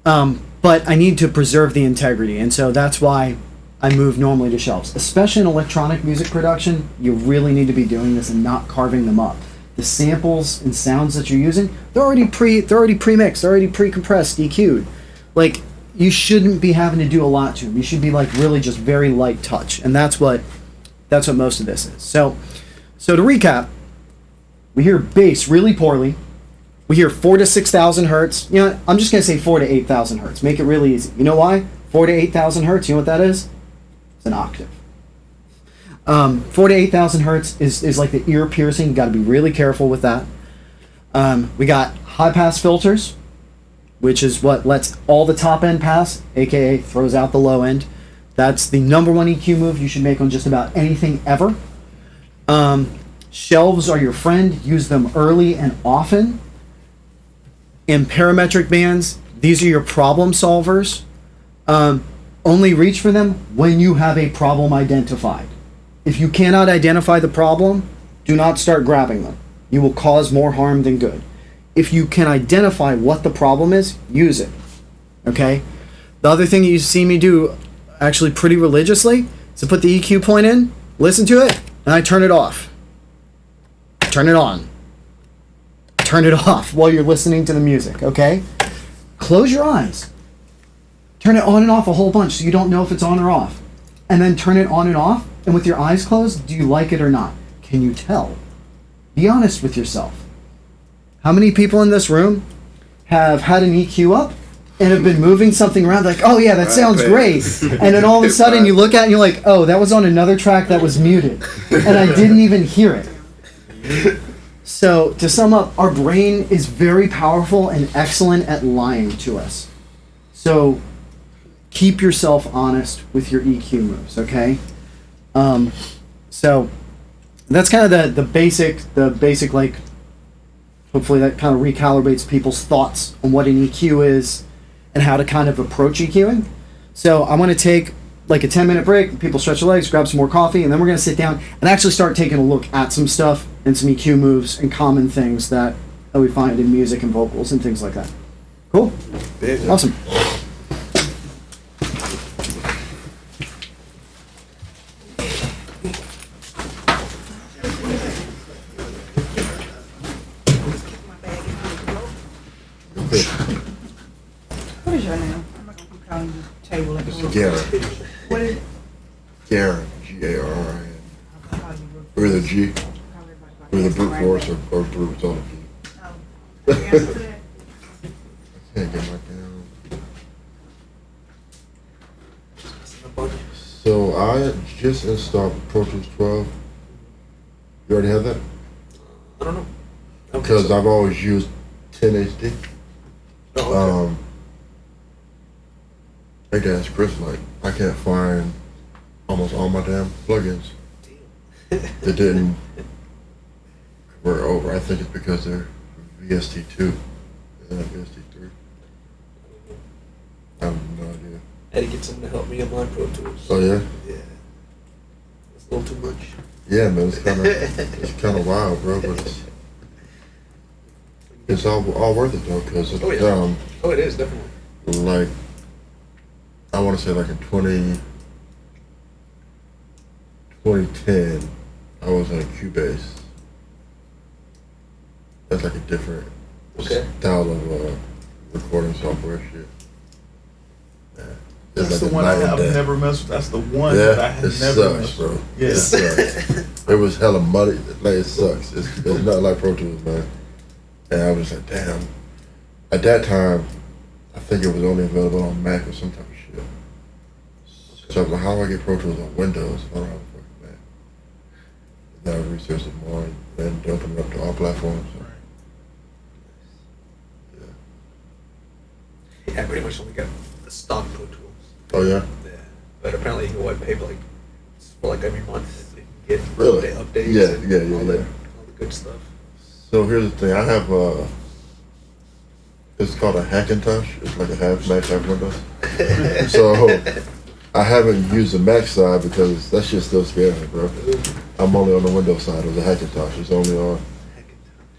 But I need to preserve the integrity, and so that's why I move normally to shelves. Especially in electronic music production, you really need to be doing this and not carving them up. The samples and sounds that you're using, they're already pre-mixed, they're already pre-compressed, EQ'd. Like, you shouldn't be having to do a lot to them. You should be like really just very light touch, and that's what most of this is. So to recap, we hear bass really poorly. We hear 4,000 to 6,000 hertz. You know, I'm just gonna say 4,000 to 8,000 hertz. Make it really easy. You know why? 4,000 to 8,000 hertz. You know what that is? It's an octave. 4,000 to 8,000 hertz is like the ear piercing. You got to be really careful with that. We got high pass filters, which is what lets all the top end pass, aka throws out the low end. That's the number one EQ move you should make on just about anything ever. Shelves are your friend. Use them early and often. In parametric bands, these are your problem solvers. Only reach for them when you have a problem identified. If you cannot identify the problem, do not start grabbing them. You will cause more harm than good. If you can identify what the problem is, use it. Okay? The other thing you see me do actually pretty religiously is to put the EQ point in, listen to it, and I turn it off. Turn it on. Turn it off while you're listening to the music, okay? Close your eyes. Turn it on and off a whole bunch so you don't know if it's on or off. And then turn it on and off, and with your eyes closed, do you like it or not? Can you tell? Be honest with yourself. How many people in this room have had an EQ up and have been moving something around like, oh yeah, that sounds great. And then all of a sudden you look at it and you're like, oh, that was on another track that was muted. And I didn't even hear it. So, to sum up, our brain is very powerful and excellent at lying to us. So, keep yourself honest with your EQ moves, okay? So, that's kind of the basic, like, hopefully that kind of recalibrates people's thoughts on what an EQ is and how to kind of approach EQing. So, I want to take like a 10-minute break, people stretch their legs, grab some more coffee, and then we're going to sit down and actually start taking a look at some stuff and some EQ moves and common things that we find in music and vocals and things like that. Cool? Awesome. What is your name? I'm not gonna keep calling you table. Garrett. What is it? Garrett, G-A-R-I-N. How you Or the G, how everybody- or the brute force, or brute on the G. Oh, the answer to that? I can't get my down. So I just installed Pro Tools 12. You already have that? I don't know. Because I've always used 10HD. Oh, okay. I guess Chris, like, I can't find almost all my damn plugins. They didn't convert over. I think it's because they're VST2 and not VST3. I have no idea. I had to get someone to help me on my Pro Tools. Oh yeah? Yeah. It's a little too much. Yeah, man, it's kind of wild, bro, but it's all worth it though, because it's, Oh, yeah. Oh, it is, definitely. like, I want to say like in 2010, I was on Cubase. That's like a different style of recording software shit. Yeah. It's That's like the a one night and I've day. never messed with. That's the one that I Yeah, have it never sucks, messed bro. with. Yeah. It sucks. It was hella muddy. Like, it sucks. It's not like Pro Tools, man. And I was like, damn. At that time, I think it was only available on Mac or some type of shit. So I was like, how do I get Pro Tools on Windows if I don't have a fucking Mac? Then I researched it more and then opened it up to all platforms. So. Yeah, I pretty much only got the stock Pro Tools. Oh yeah? Yeah. But apparently you can pay like for like every month you can get Really? updates Yeah, and yeah, all yeah. the good stuff. So here's the thing. I have it's called a Hackintosh. It's like a half Mac, half Windows. So I haven't used the Mac side because that shit still scares me, bro. I'm only on the Windows side of the Hackintosh. It's only on.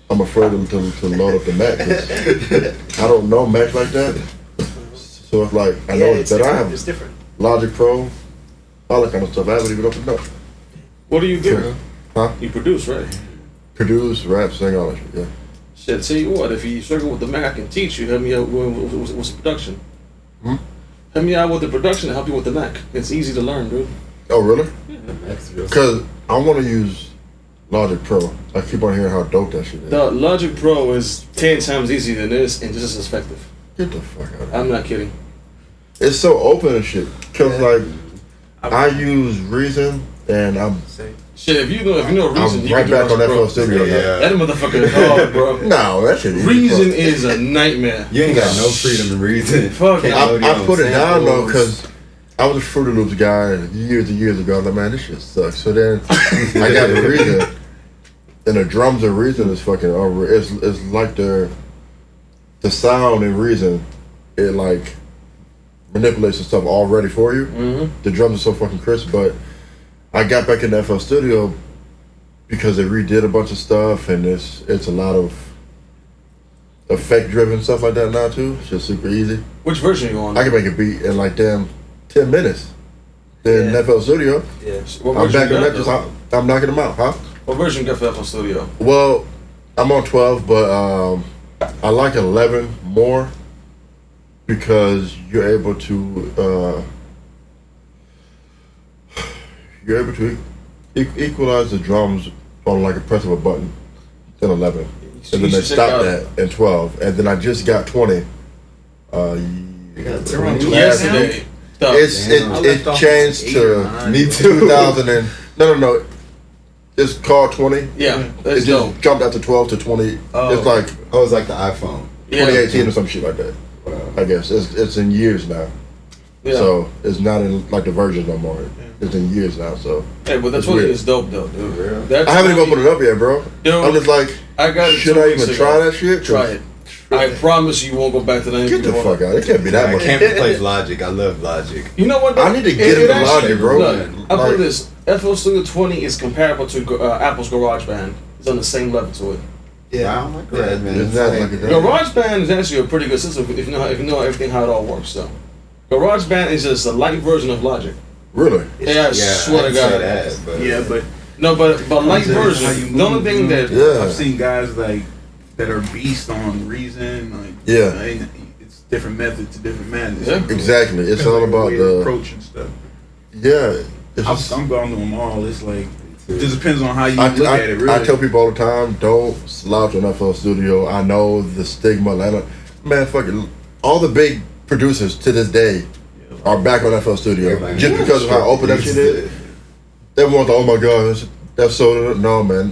I'm afraid to load up the Mac 'cause I don't know Mac like that. So it's like I know it's better. I have It's different. Logic Pro, all that kind of stuff. I haven't even opened up. What do you do? Huh? You produce, right? Produce, rap, sing, all that shit. Yeah. Shit, tell you what, if you struggle with the Mac, I can teach you. Help me out with the production. Hmm? Help me out with the production and help you with the Mac. It's easy to learn, dude. Oh really? That's real. Because I want to use Logic Pro. I keep on hearing how dope that shit is. The Logic Pro is 10 times easier than this and just as effective. Get the fuck out of here. I'm not kidding. It's so open and shit. Cause like I use Reason and I'm Shit, if you know Reason, I'm you right can do back on Logic FL Pro. Studio. Yeah. That motherfucker is hard, bro. No, that shit. Easy, Reason fuck. is a nightmare. You ain't got no freedom to reason. Fuck Can't it. load I your put own it down though samples. because I was a Fruity Loops guy years and years ago. I'm like, man, this shit sucks. So then I got the Reason, and the drums of Reason is fucking over. It's like the sound in Reason, it like manipulates the stuff already for you. Mm-hmm. The drums are so fucking crisp, but I got back in the FL Studio because they redid a bunch of stuff, and it's a lot of effect driven stuff like that now too. It's just super easy. Which version are you on? I can make a beat in like damn 10 minutes. Then FL Studio, Yeah. What I'm version back you on got, that. Just though? I'm knocking them out, huh? What version you got for FL Studio? Well, I'm on 12, but I like 11 more because you're able to equalize the drums on like a press of a button in 11, and then You they should check stopped out- that in 12, and then I just got 20. It's around Yesterday. Stop. It changed to Me too. 2000 and no. It's called 20. Yeah, It that's just dope. jumped after 12 to 20. Oh. It's like Oh, it's like the iPhone. Yeah. 2018 or some shit like that. Wow. I guess it's in years now. Yeah. So it's not in like the version no more. It's in years now. So Hey, but the it's 20 weird. is dope though, dude. For real? That I haven't even 20 opened it up yet, bro. Dude, I'm just like, I got it should 2 I weeks even ago. try that shit? 'Cause Try it. I promise you won't go back to that. Get the fuck out. It can't be that I much. can't replace Logic. I love Logic. You know what? Though? I need to get into Logic, bro. Look, I Like- put this. FL Studio 20 is comparable to Apple's GarageBand. It's on the same level to it. Yeah, I'm like that, man. It's not like that. GarageBand is actually a pretty good system if you know everything how it all works. Though, GarageBand is just a light version of Logic. Really? Yeah, I swear I to can say God. that, but Yeah, but No, but light How you version. The only move, thing that Yeah. I've seen guys like that are beast on Reason. Like, Yeah. it's different methods to different methods. Yeah. Exactly. It's all about Way to the approach and stuff. yeah. It's just, I'm going to them all. It's like it just depends on how you I look at it. Really, I tell people all the time, don't slouch on FL Studio. I know the stigma. Man, fucking all the big producers to this day are back on FL Studio Everybody just because of how open that shit is. Everyone's like, oh my god, that's so no man.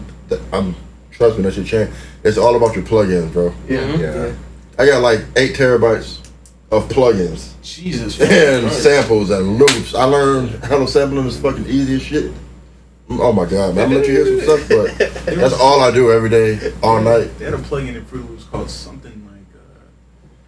Trust me, that shit change. It's all about your plugins, bro. Yeah. I got like 8 terabytes of plugins Jesus and Christ. samples and loops. I learned how to sampling is fucking easy as shit. Oh my god, man! I'm gonna let you hear some stuff, but that's all I do every day, all night. They had a plugin in Fruit Loops called something like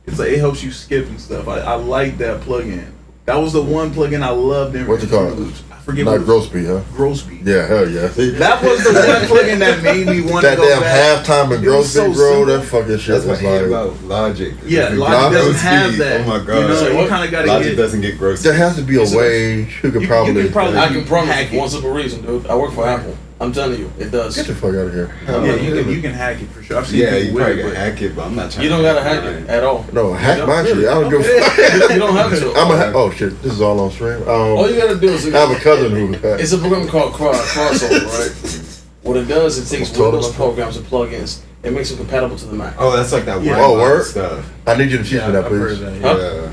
it's like it helps you skip and stuff. I like that plugin. That was the one plugin I loved in What's it Fruit called? Loops. I forget Not what gross beat, huh? Gross Beat. Yeah, hell yeah. See? That was the one plugin that made me want That to go damn back. halftime and It was gross so beat, bro. simple. That fucking shit That's was what I hate like. about Logic. Yeah, If you Logic get doesn't gross have beat, that. Oh my You god. know, Say you what? kind of got to Logic get. doesn't get gross. There has to be a way you could You probably. could probably- I can promise Hack you it. one simple reason, dude. I work for Apple. I'm telling you, it does. Get the fuck out of here. Yeah, you can hack it for sure. I've seen Yeah, people you with probably it, can but hack it, but I'm not trying You to don't gotta hack it at all. No, hack You my don't- shit. I don't give a fuck. You don't have to. I'm a oh shit, this is all on stream. All you gotta do is I have a cousin who it's a program called Crossover, right? What it does, it takes What's told Windows about programs and plugins and makes them compatible to the Mac. Oh, that's like that Yeah. white Oh, box word? stuff. I need you to teach me that, I've heard please. that. Huh? Yeah.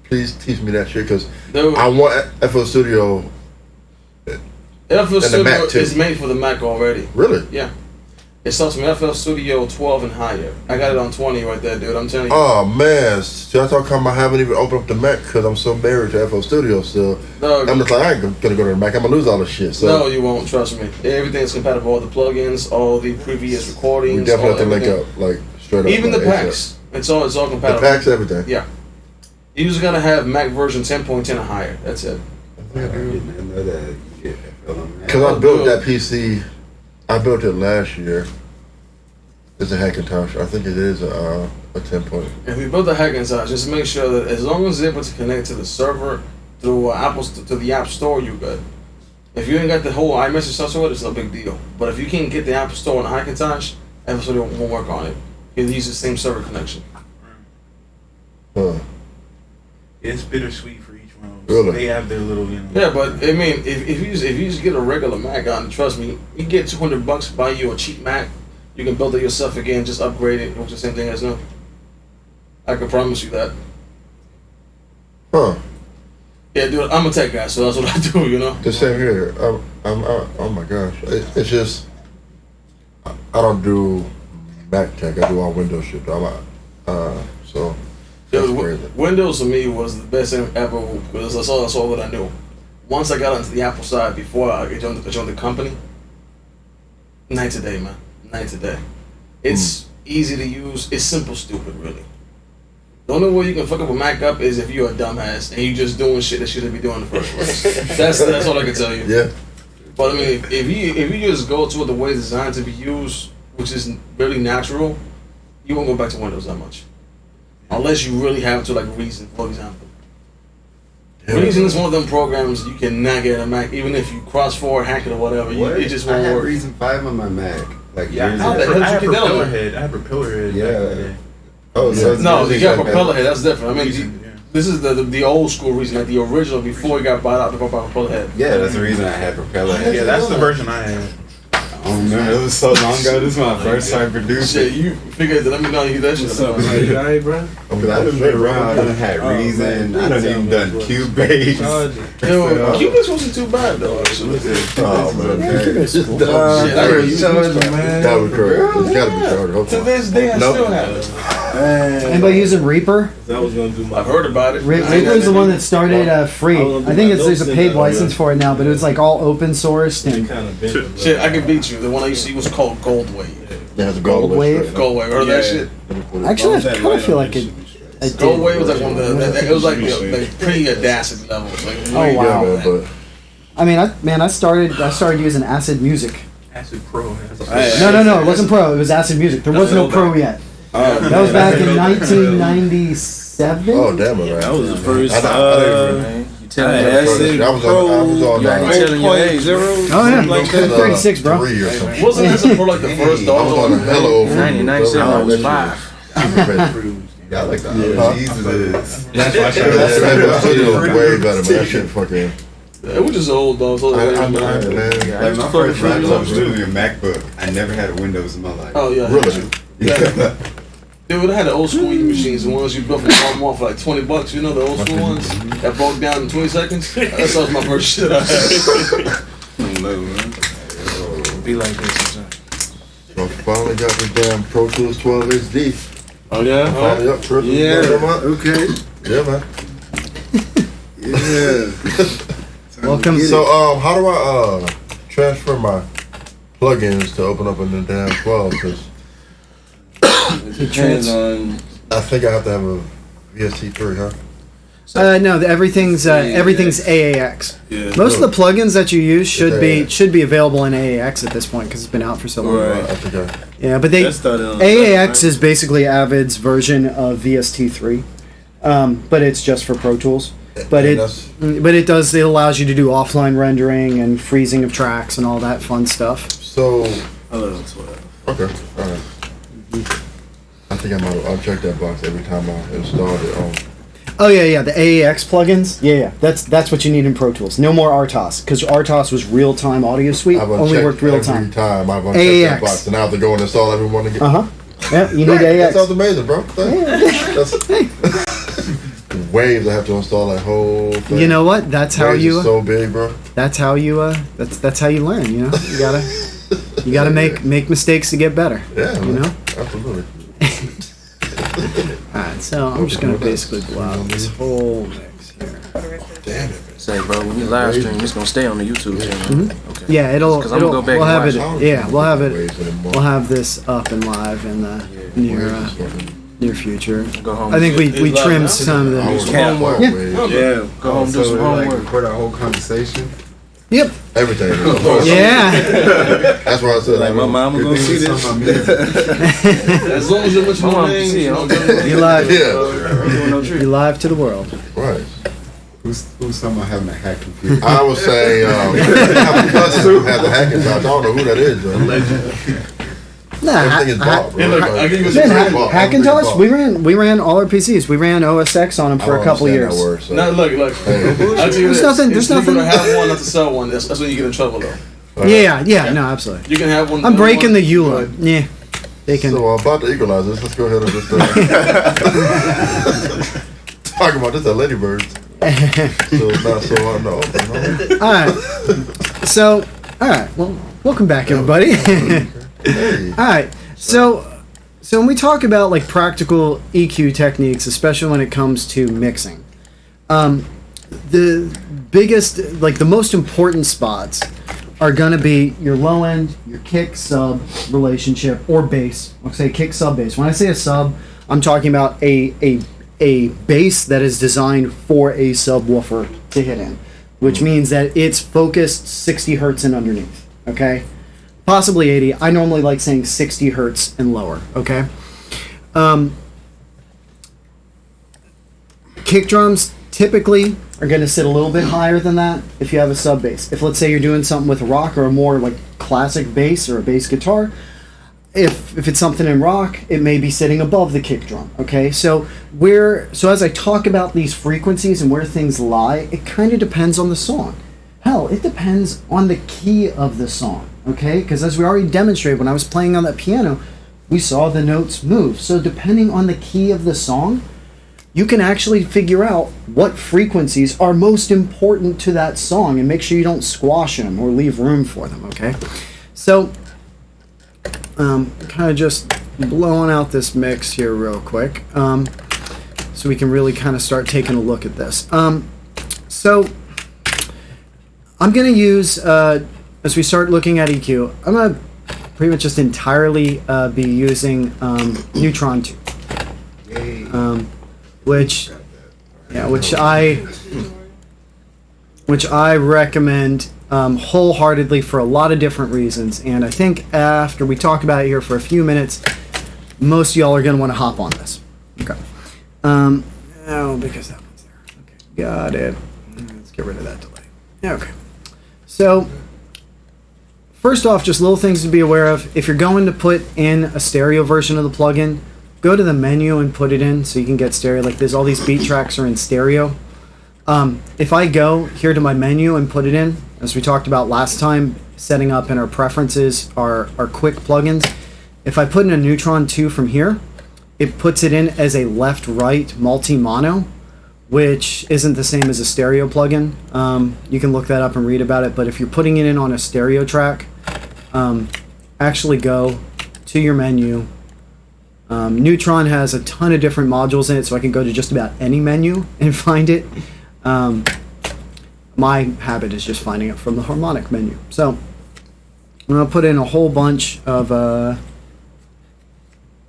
Please teach me that shit, because Dude, I want FL Studio. FL the Studio Mac, too. is made for the Mac already. Really? Yeah. It starts from FL Studio 12 and higher. I got it on 20 right there, dude. I'm telling you. Oh man, see, that's how come I haven't even opened up the Mac, because I'm so married to FL Studio still. No, I'm just like, I ain't gonna go to the Mac. I'm gonna lose all this shit. So no, you won't. Trust me. Everything's compatible. All the plugins, all the previous recordings. we definitely all have to link everything. up, like straight up. Even the like, ASAP. packs. It's all The compatible. packs, everything. Yeah. You just gotta have Mac version 10.10 or higher. That's it. Yeah, dude. didn't know that you get FL on Mac. Because I built that PC. I built it last year. It's a Hackintosh. I think it is a 10 point. If you build a Hackintosh, just make sure that as long as it's able to connect to the server through to the App Store, you're good. If you ain't got the whole iMessage software, it's no big deal. But if you can't get the App Store on Hackintosh, everybody won't work on it. You use the same server connection. Huh. It's bittersweet for each one. Really? They have their little, you know. Yeah, but I mean, if you just get a regular Mac on, trust me, you get $200, buy you a cheap Mac. You can build it yourself again, just upgrade it, which is the same thing as new. I can promise you that. Huh. Yeah, dude, I'm a tech guy, so that's what I do, you know? The same here. Oh my gosh. It's just, I don't do Mac tech. I do all Windows shit. So, that's crazy. Windows to me was the best thing ever because that's all that I knew. Once I got into the Apple side, before I joined the company, night to day, man. Night to day. It's easy to use. It's simple, stupid, really. The only way you can fuck up a Mac up is if you're a dumbass and you just doing shit that shouldn't be doing in the first place. That's all I can tell you. Yeah. But I mean, if you just go to the way it's designed to be used, which is really natural, you won't go back to Windows that much. Unless you really have to, like Reason, for example. Yeah. Reason is one of them programs you cannot get a Mac, even if you cross-forward hack it or whatever. It just I won't had work. Reason 5 on my Mac. Like Yeah, years how ago. the hell I had did you get that on propeller there? head. I had propeller head. Yeah. back in the day. Oh, so it's No, really you got like propeller that. head. That's different. I mean, Reason, yeah. this is the old school Reason, like the original before it got bought out by propeller head. Yeah, that's the reason I had propeller head. Yeah, that's the version I had. I don't remember. It was so long ago. This is my first time Shit, producing. you figured that let me know you that shit. What's up, man? You alright, bro? Because I done been around. I done had Reason. I done even done Cubase. Yo, Cubase wasn't too bad though. Actually. Oh, man. Shit, I That heard was you man. That was crazy. It's gotta be charged. To Hopefully. this day, I Nope. still have it. Anybody using Reaper? I was gonna do my. I've heard about it. Reaper's the one that started free. I think there's a paid license for it now, but it was like all open sourced and Kind of bent. Shit, I can beat you. The one I used to use was called Gold Wave. Yeah, it's a Gold Wave? Gold Wave, heard that shit? actually I kind of feel like it. I Gold did. Wave was like one of the. It was like pre-Audacity levels. Like, Oh, way wow. Yeah, man, but I mean, I started using Acid Music. Acid Pro. No, it wasn't Pro. It was Acid Music. There was no Pro yet. That was back in 1997. oh damn it, man. That was the first. Man, you tell me I was on You ain't telling your age. Oh yeah, Like I'm 36, bro. 3 or something. Wasn't this for like the first I was on a dog? hella over. 1997, I was 5. Yeah, I like the Jesus. That's way better, man. That shit fucking. It was just old dog. So Man. Like my first laptop was literally a MacBook. I never had a Windows in my life. Oh yeah. Really? Yeah. Dude, I had the old school E machines, the ones you built from Walmart for like $20. You know the old school ones that broke down in 20 seconds. That was my first shit I had. Be like this sometimes. So finally got the damn Pro Tools 12 HD. Oh yeah. Finally up, Pro Tools. Okay. Yeah, man. Yeah. Welcome. So how do I transfer my plugins to open up a new damn 12? Because It depends on. I think I have to have a VST3, huh? No, everything's AAX. Yeah. Most of the plugins that you use should be available in AAX at this point because it's been out for so long. Right. I think Yeah, but That started on the AAX left, is basically Avid's version of VST3, but it's just for Pro Tools. But it allows you to do offline rendering and freezing of tracks and all that fun stuff. So, I love 12. okay, alright. I think I'll check that box every time I install it. Oh yeah, the AAX plugins. Yeah, that's what you need in Pro Tools. No more RTOS because RTOS was real time audio suite. I've Only worked real time. Every time I've unchecked that box, and I have to go and install every one again. Yeah, you need That AAX. sounds amazing, bro. That's waves. I have to install that whole thing. You know what? That's how Waves you. is so big, bro. That's how you. That's how you learn. You know, you gotta make mistakes to get better. Yeah, you man. know. Absolutely. Alright, so I'm just gonna basically blow out this whole mix here. Damn it. Say, bro, when you live stream, it's gonna stay on the YouTube channel. Okay. Yeah, it'll. 'Cause I'm gonna go back We'll and have watch it. it. Yeah, we'll have it. Waves anymore. We'll have this up and live in the near Near future. Go home. I think we It's live trimmed now? some of the I new was stuff. homework. Yeah. Yeah, go home, do some Like, homework. record our whole conversation. Yep. Everything. Yeah. That's why I said Like my mama gonna see this. As long as you're with I want your to names, see you it. know, get You live. Yeah. You live to the world. Right. Who's talking about having a hack computer? I would say I have a cousin who has the hacking job. I don't know who that is, though. Nah, Everything is bought, bro. Hey, look, I give you Man, some Bought. Hackintosh, Everything we ran all our PCs. We ran OS X on them bought. for I a couple don't years. understand that word, so. No, look. Hey. I'll tell you There's this. nothing- there's It's legal nothing- to have one, not to sell one. That's when you get in trouble, though. Yeah, no, absolutely. You can have one. I'm breaking the you. EULA. Yeah, they can. So about the Equalizers, let's go ahead and just talk about this at Lady Birds. So it's not so I know. You know? All right. So, all right. Well, welcome back, everybody. Hey. All right. So when we talk about like practical EQ techniques, especially when it comes to mixing, the biggest, like the most important spots are going to be your low end, your kick sub relationship, or bass. I'll say kick sub bass. When I say a sub, I'm talking about a bass that is designed for a subwoofer to hit in, which means that it's focused 60 hertz and underneath. Okay. Possibly 80. I normally like saying 60 hertz and lower, okay? Kick drums typically are going to sit a little bit higher than that if you have a sub bass. If let's say you're doing something with a rock or a more like classic bass or a bass guitar, if it's something in rock, it may be sitting above the kick drum, okay? So as I talk about these frequencies and where things lie, it kind of depends on the song. Hell, it depends on the key of the song, okay? Because as we already demonstrated, when I was playing on that piano, we saw the notes move. So depending on the key of the song, you can actually figure out what frequencies are most important to that song and make sure you don't squash them or leave room for them, okay? So, kind of just blowing out this mix here real quick, so we can really kind of start taking a look at this. So, I'm going to use, as we start looking at EQ, I'm going to pretty much just entirely be using Neutron 2. Which I recommend wholeheartedly for a lot of different reasons. And I think after we talk about it here for a few minutes, most of y'all are going to want to hop on this. Okay. Oh, because that one's there. Okay, got it. Let's get rid of that delay. Okay. So, first off, just little things to be aware of. If you're going to put in a stereo version of the plugin, go to the menu and put it in so you can get stereo. Like there's all these beat tracks are in stereo. If I go here to my menu and put it in, as we talked about last time, setting up in our preferences, our quick plugins, if I put in a Neutron 2 from here, it puts it in as a left-right multi-mono, which isn't the same as a stereo plugin. You can look that up and read about it, but if you're putting it in on a stereo track, actually go to your menu. Neutron has a ton of different modules in it, so I can go to just about any menu and find it. My habit is just finding it from the harmonic menu. So I'm going to put in a whole bunch of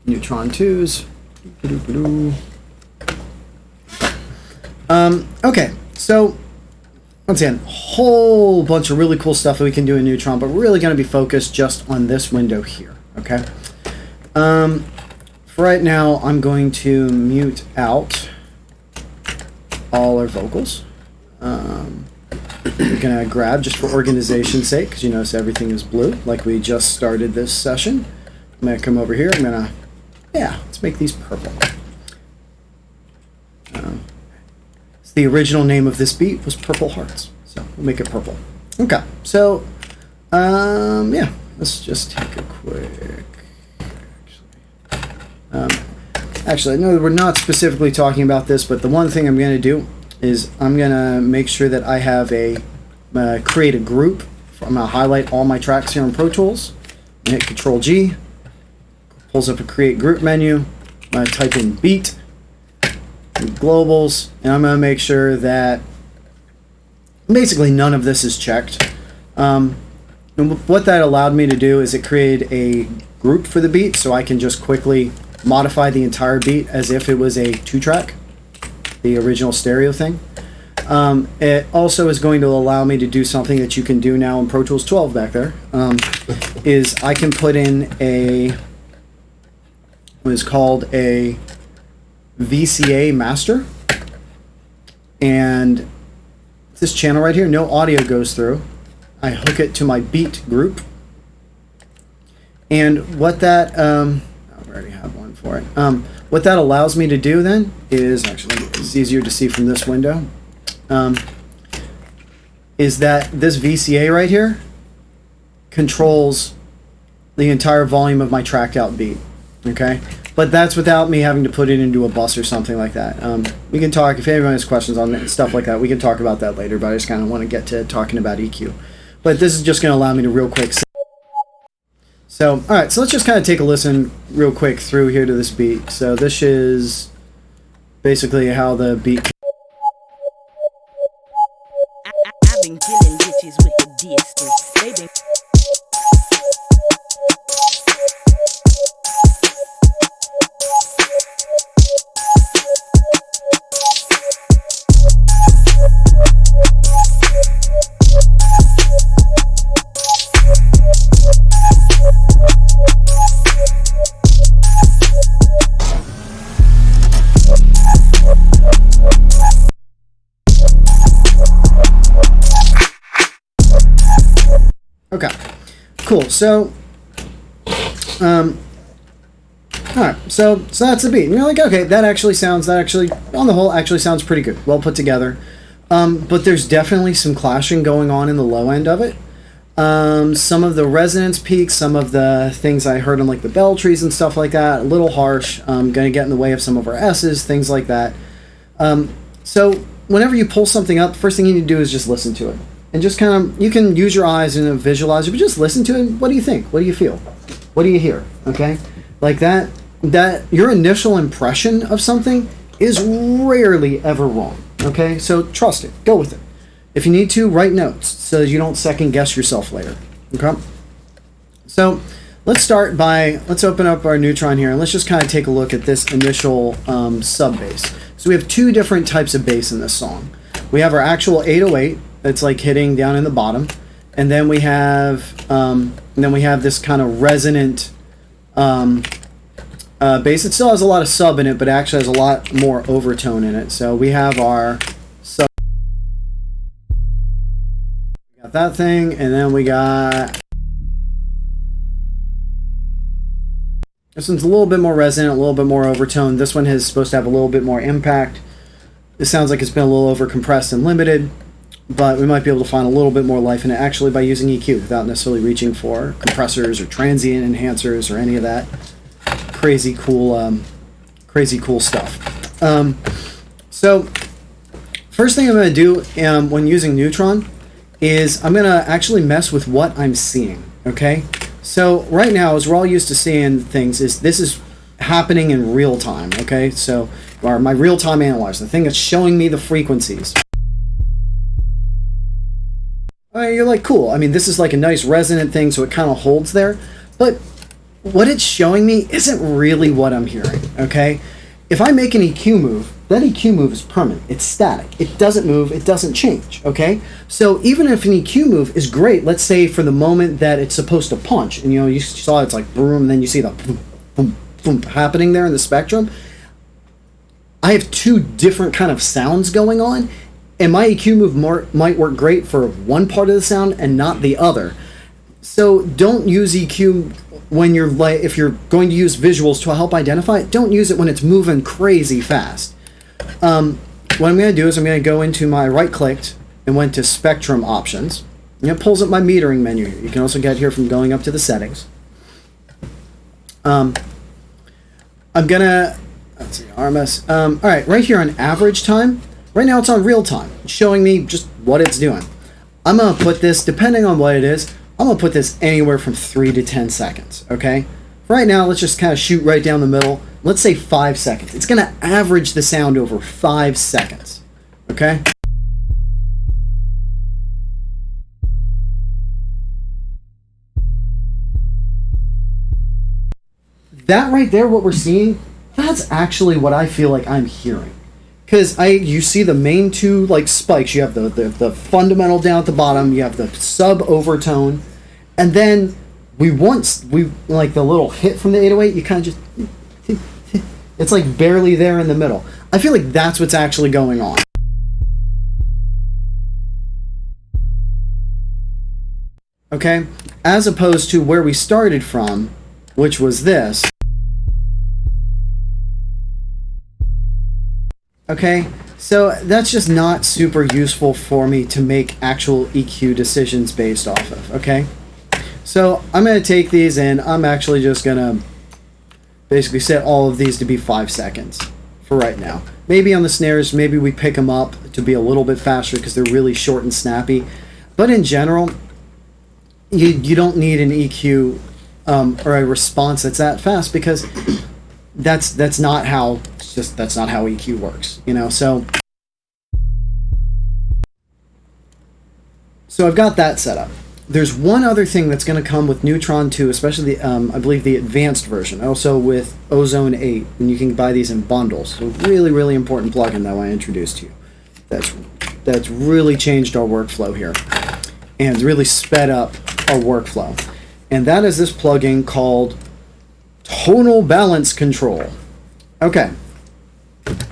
Neutron 2s. Okay, so once again, a whole bunch of really cool stuff that we can do in Neutron, but we're really going to be focused just on this window here, okay? For right now, I'm going to mute out all our vocals. We're going to grab, just for organization's sake, because you notice everything is blue, like we just started this session. I'm going to come over here. I'm going to, let's make these purple. The original name of this beat was Purple Hearts, so we'll make it purple. Okay, so, let's just take a quick... Actually, I know we're not specifically talking about this, but the one thing I'm going to do is I'm going to make sure that I have create a group. I'm going to highlight all my tracks here in Pro Tools. I'm going to hit Control-G, pulls up a Create Group menu. I'm going to type in Beat, Globals, and I'm going to make sure that basically none of this is checked. And what that allowed me to do is it created a group for the beat, so I can just quickly modify the entire beat as if it was a 2-track, the original stereo thing. It also is going to allow me to do something that you can do now in Pro Tools 12 back there, is I can put in what is called a VCA master, and this channel right here, no audio goes through. I hook it to my beat group, and what that I already have one for it. What that allows me to do then is, actually it's easier to see from this window, is that this VCA right here controls the entire volume of my tracked out beat. Okay, but that's without me having to put it into a bus or something like that. We can talk, if anyone has questions on stuff like that, we can talk about that later, but I just kind of want to get to talking about EQ. But this is just going to allow me to real quick. So, all right, so let's just kind of take a listen real quick through here to this beat. So this is basically how the beat... I've been killing bitches with the distance. They been Okay, cool. So, all right. So that's the beat. And you're like, okay, that actually, on the whole, actually sounds pretty good. Well put together. But there's definitely some clashing going on in the low end of it. Some of the resonance peaks, some of the things I heard on like the bell trees and stuff like that, a little harsh. Going to get in the way of some of our S's, things like that. So whenever you pull something up, the first thing you need to do is just listen to it. And just kind of, you can use your eyes and visualize it, but just listen to it. What do you think? What do you feel? What do you hear? Okay? Like that your initial impression of something is rarely ever wrong. Okay? So trust it. Go with it. If you need to, write notes so that you don't second guess yourself later. Okay? So let's open up our Neutron here and let's just kind of take a look at this initial sub bass. So we have two different types of bass in this song. We have our actual 808 that's like hitting down in the bottom, and then we have this kind of resonant bass. It still has a lot of sub in it, but actually has a lot more overtone in it. So we have our sub, we got that thing, and then we got this one's a little bit more resonant, a little bit more overtone. This one is supposed to have a little bit more impact. It sounds like it's been a little over compressed and limited, but we might be able to find a little bit more life in it actually by using EQ without necessarily reaching for compressors or transient enhancers or any of that crazy cool stuff. So first thing I'm going to do when using Neutron is I'm going to actually mess with what I'm seeing. Okay, so right now, as we're all used to seeing things, this is happening in real time. Okay, so my real-time analyzer, the thing that's showing me the frequencies. You're like, cool. I mean, this is like a nice resonant thing, so it kind of holds there. But what it's showing me isn't really what I'm hearing, okay? If I make an EQ move, that EQ move is permanent. It's static. It doesn't move. It doesn't change, okay? So even if an EQ move is great, let's say for the moment that it's supposed to punch, and you saw it's like boom, and then you see the boom, boom, boom happening there in the spectrum. I have two different kind of sounds going on, and my EQ move might work great for one part of the sound and not the other. So don't use EQ when you're if you're going to use visuals to help identify it. Don't use it when it's moving crazy fast. What I'm going to do is I'm going to go into my right-clicked and went to Spectrum Options. And it pulls up my metering menu here. You can also get here from going up to the settings. I'm gonna, let's see, RMS. All right, right here on average time. Right now it's on real time, it's showing me just what it's doing. I'm gonna put this, depending on what it is, I'm gonna put this anywhere from 3 to 10 seconds, okay? Right now, let's just kind of shoot right down the middle. Let's say 5 seconds. It's gonna average the sound over 5 seconds, okay? that right there, what we're seeing, that's actually what I feel like I'm hearing. Because you see the main two like spikes. You have the fundamental down at the bottom. You have the sub overtone, and then we like the little hit from the 808. You kind of just it's like barely there in the middle. I feel like that's what's actually going on. Okay, as opposed to where we started from, which was this. Okay, so that's just not super useful for me to make actual EQ decisions based off of, okay? So I'm going to take these and I'm actually just going to basically set all of these to be 5 seconds for right now. Maybe on the snares, maybe we pick them up to be a little bit faster because they're really short and snappy. But in general, you don't need an EQ or a response that's that fast because that's not how EQ works, you know. So I've got that set up. There's one other thing that's going to come with Neutron 2, especially the I believe the advanced version, also with Ozone 8, and you can buy these in bundles. So really important plugin that I want to introduce to you. That's really changed our workflow here and really sped up our workflow. And that is this plugin called Tonal Balance Control. Okay,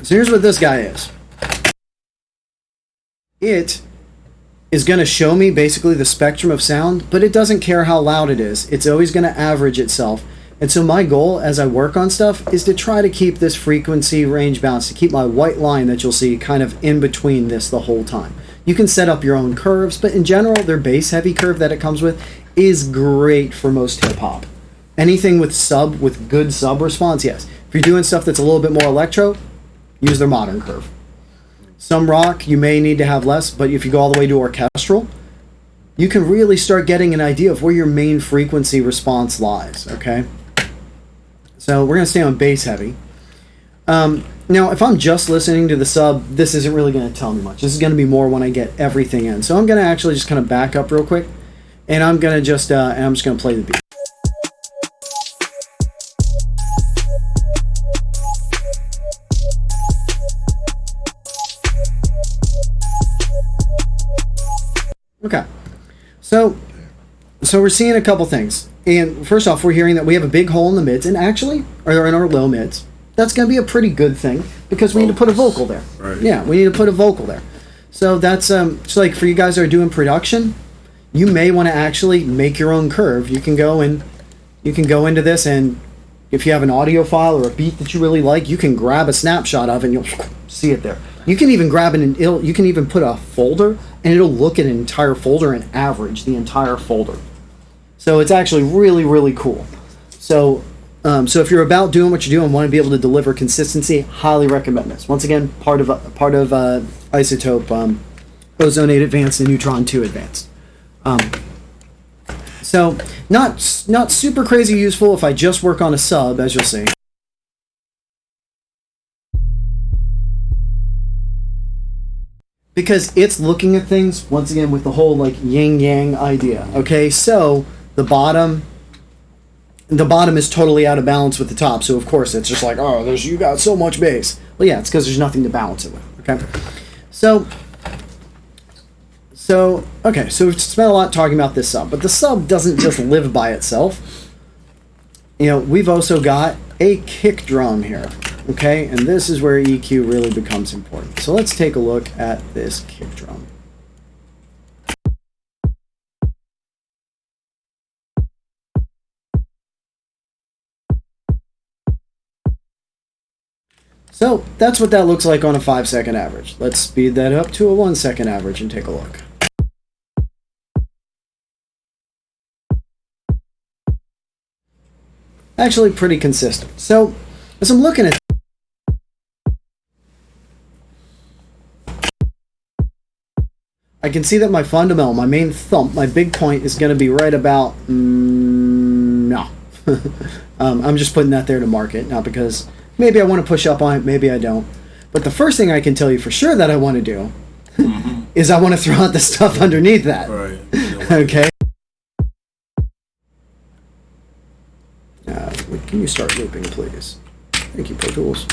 so here's what this guy is. It is going to show me basically the spectrum of sound, but it doesn't care how loud it is. It's always going to average itself. And so my goal as I work on stuff is to try to keep this frequency range balanced, to keep my white line that you'll see kind of in between this the whole time. You can set up your own curves, but in general, their bass heavy curve that it comes with is great for most hip hop. Anything with good sub response, yes. If you're doing stuff that's a little bit more electro, use their modern curve. Some rock, you may need to have less, but if you go all the way to orchestral, you can really start getting an idea of where your main frequency response lies, okay? So we're going to stay on bass heavy. Now, if I'm just listening to the sub, this isn't really going to tell me much. This is going to be more when I get everything in. So I'm going to actually just kind of back up real quick, and I'm going to just going to play the beat. Okay, so we're seeing a couple things. And first off, we're hearing that we have a big hole in the mids, and actually, or in our low mids. That's going to be a pretty good thing because we need to put a vocal there. Right. Yeah, we need to put a vocal there. So that's so like for you guys that are doing production, you may want to actually make your own curve. You can go into this, and if you have an audio file or a beat that you really like, you can grab a snapshot of it and you'll see it there. You can even grab you can even put a folder and it'll look at an entire folder and average the entire folder. So it's actually really cool. So if you're about doing what you're doing and want to be able to deliver consistency, highly recommend this. Once again, part of Isotope, Ozone 8 Advanced and Neutron 2 Advanced. So not super crazy useful if I just work on a sub, as you'll see. Because it's looking at things, once again, with the whole like yin-yang idea. Okay, so the bottom is totally out of balance with the top, so of course it's just like, oh, you got so much bass. Well, yeah, it's because there's nothing to balance it with. Okay, so we've spent a lot talking about this sub, but the sub doesn't just live by itself. You know, we've also got a kick drum here. Okay, and this is where EQ really becomes important. So let's take a look at this kick drum. So that's what that looks like on a 5-second average. Let's speed that up to a 1-second average and take a look. Actually pretty consistent. So as I'm looking at I can see that my fundamental, my main thump, my big point is going to be right about, no. I'm just putting that there to mark it, not because maybe I want to push up on it, maybe I don't. But the first thing I can tell you for sure that I want to do is I want to throw out the stuff underneath that. Right. Okay? Can you start looping, please? Thank you, Pro Tools.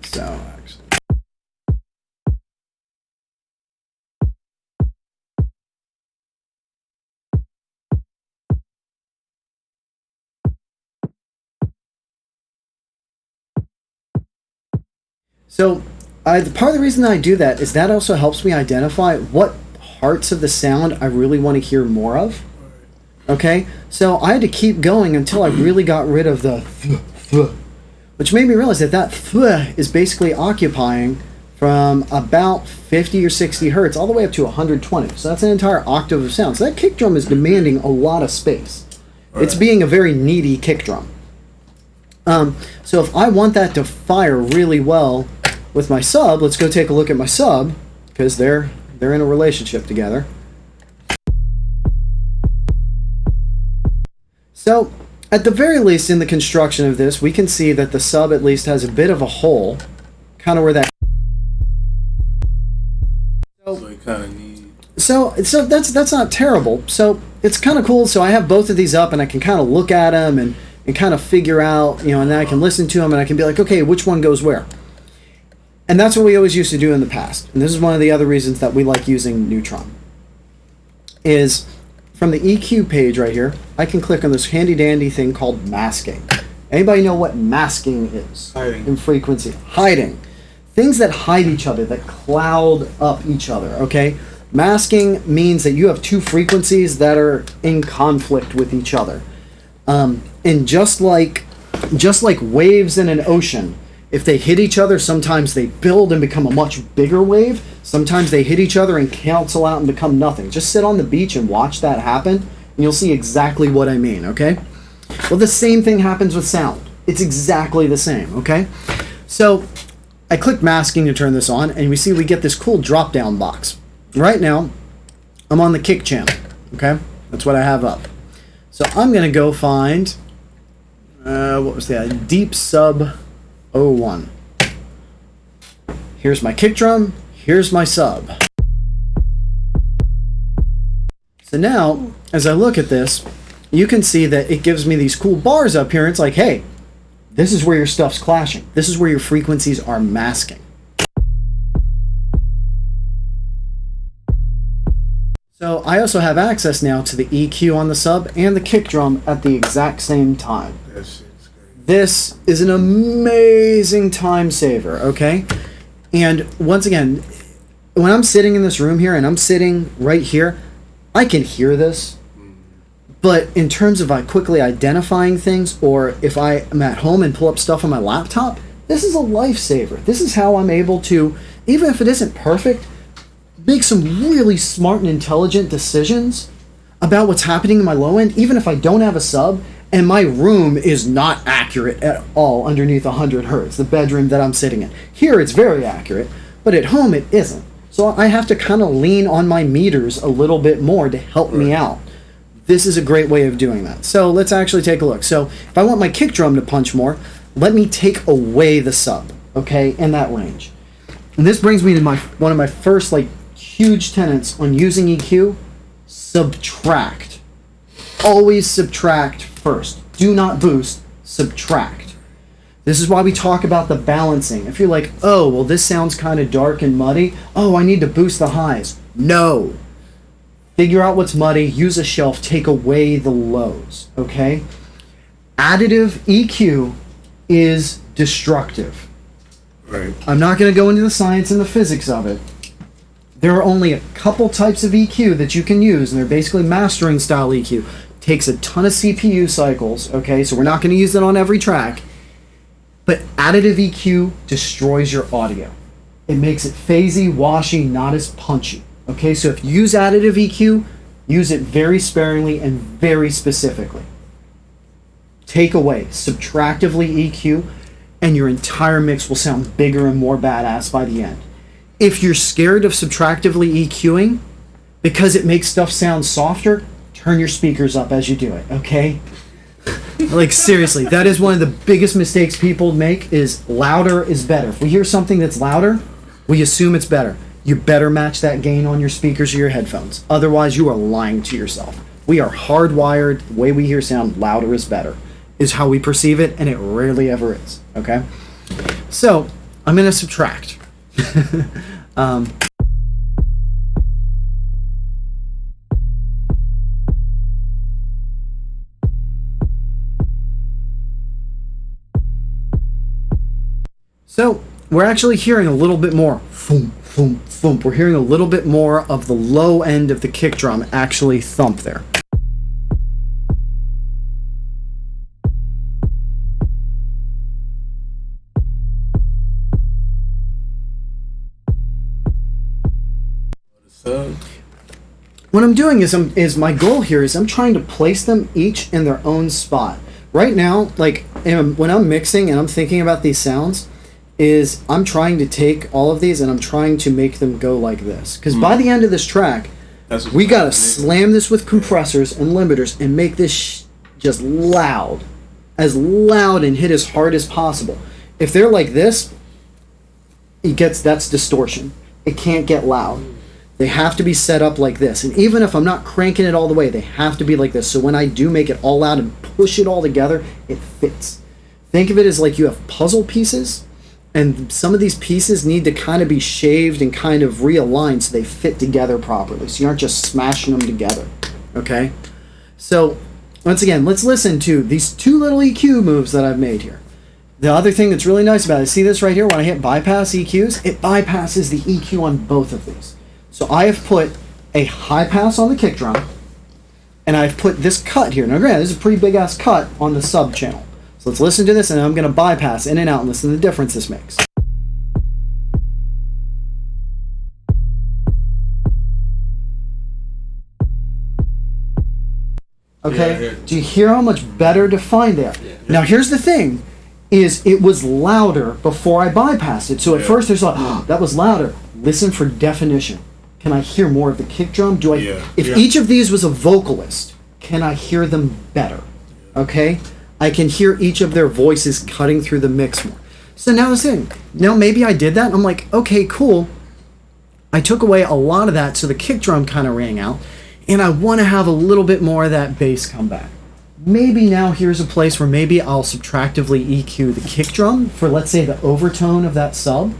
So, actually. So, part of the reason that I do that is that also helps me identify what parts of the sound I really want to hear more of. Okay? So, I had to keep going until I really got rid of the which made me realize that is basically occupying from about 50 or 60 hertz all the way up to 120. So that's an entire octave of sound. So that kick drum is demanding a lot of space. Right. It's being a very needy kick drum. So if I want that to fire really well with my sub, let's go take a look at my sub, because they're in a relationship together. So at the very least, in the construction of this, we can see that the sub at least has a bit of a hole, kind of where that. So it kind of needs. So that's not terrible. So it's kind of cool. So I have both of these up, and I can kind of look at them and kind of figure out, and then I can listen to them, and I can be like, okay, which one goes where? And that's what we always used to do in the past. And this is one of the other reasons that we like using Neutron. Is from the EQ page right here, I can click on this handy dandy thing called masking. Anybody know what masking is? Hiding. In frequency. Hiding. Things that hide each other, that cloud up each other, okay? Masking means that you have two frequencies that are in conflict with each other. And just like waves in an ocean, if they hit each other, sometimes they build and become a much bigger wave. Sometimes they hit each other and cancel out and become nothing. Just sit on the beach and watch that happen, and you'll see exactly what I mean, okay? Well, the same thing happens with sound. It's exactly the same, okay? So I click masking to turn this on, and we see we get this cool drop-down box. Right now, I'm on the kick channel, okay? That's what I have up. So I'm going to go find, what was that? Deep Sub 01. Here's my kick drum. Here's my sub. So now, as I look at this, you can see that it gives me these cool bars up here. It's like, hey, this is where your stuff's clashing. This is where your frequencies are masking. So I also have access now to the EQ on the sub and the kick drum at the exact same time. That shit's crazy. This is an amazing time saver, okay? And once again, when I'm sitting in this room here and I'm sitting right here, I can hear this. But in terms of quickly identifying things, or if I am at home and pull up stuff on my laptop, this is a lifesaver. This is how I'm able to, even if it isn't perfect, make some really smart and intelligent decisions about what's happening in my low end, even if I don't have a sub and my room is not accurate at all underneath 100 hertz, the bedroom that I'm sitting in. Here it's very accurate, but at home it isn't. So I have to kind of lean on my meters a little bit more to help me out. This is a great way of doing that. So let's actually take a look. So if I want my kick drum to punch more, let me take away the sub, okay, in that range. And this brings me to one of my first huge tenets on using EQ. Subtract. Always subtract first. Do not boost, subtract. This is why we talk about the balancing. If you're like, oh, well, this sounds kind of dark and muddy. Oh, I need to boost the highs. No. Figure out what's muddy, use a shelf, take away the lows, okay? Additive EQ is destructive. Right. I'm not going to go into the science and the physics of it. There are only a couple types of EQ that you can use, and they're basically mastering style EQ. Takes a ton of CPU cycles, okay? So we're not going to use it on every track. But additive EQ destroys your audio. It makes it phasey, washy, not as punchy. Okay, so if you use additive EQ, use it very sparingly and very specifically. Take away, subtractively EQ, and your entire mix will sound bigger and more badass by the end. If you're scared of subtractively EQing, because it makes stuff sound softer, turn your speakers up as you do it, okay? Seriously, that is one of the biggest mistakes people make, is louder is better. If we hear something that's louder, we assume it's better. You better match that gain on your speakers or your headphones. Otherwise, you are lying to yourself. We are hardwired. The way we hear sound, louder is better, is how we perceive it, and it rarely ever is. Okay? So, I'm going to subtract. So, we're actually hearing a little bit more thump, thump, thump. We're hearing a little bit more of the low end of the kick drum actually thump there. What I'm doing is my goal here is I'm trying to place them each in their own spot. Right now, like when I'm mixing and I'm thinking about these sounds, is I'm trying to take all of these and I'm trying to make them go like this. Because by the end of this track, we gotta slam this with compressors and limiters and make this just loud, as loud and hit as hard as possible. If they're like this, that's distortion. It can't get loud. They have to be set up like this. And even if I'm not cranking it all the way, they have to be like this. So when I do make it all out and push it all together, it fits. Think of it as like you have puzzle pieces, and some of these pieces need to kind of be shaved and kind of realigned so they fit together properly. So you aren't just smashing them together. Okay? So once again, let's listen to these two little EQ moves that I've made here. The other thing that's really nice about it, see this right here? When I hit bypass EQs, it bypasses the EQ on both of these. So I have put a high pass on the kick drum, and I've put this cut here. Now granted, this is a pretty big ass cut on the sub channel. So let's listen to this, and I'm going to bypass in and out and listen to the difference this makes. Okay, do you hear how much better defined they are? Now here's the thing, is it was louder before I bypassed it. So at first there's like, oh, that was louder. Listen for definition. Can I hear more of the kick drum? If each of these was a vocalist, can I hear them better? Okay? I can hear each of their voices cutting through the mix more. So now the thing, now maybe I did that, and I'm like, okay, cool. I took away a lot of that, so the kick drum kind of rang out, and I want to have a little bit more of that bass come back. Maybe now here's a place where maybe I'll subtractively EQ the kick drum for, let's say, the overtone of that sub.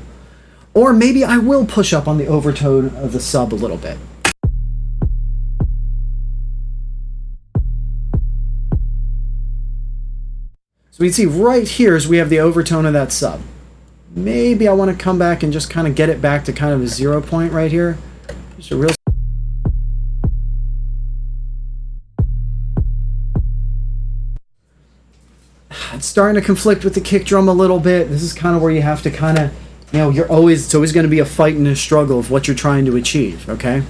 Or maybe I will push up on the overtone of the sub a little bit. So we see right here is we have the overtone of that sub. Maybe I want to come back and just kind of get it back to kind of a 0 point right here. Just a real... It's starting to conflict with the kick drum a little bit. This is kind of where you have to kind of, you know, it's always going to be a fight and a struggle of what you're trying to achieve, okay?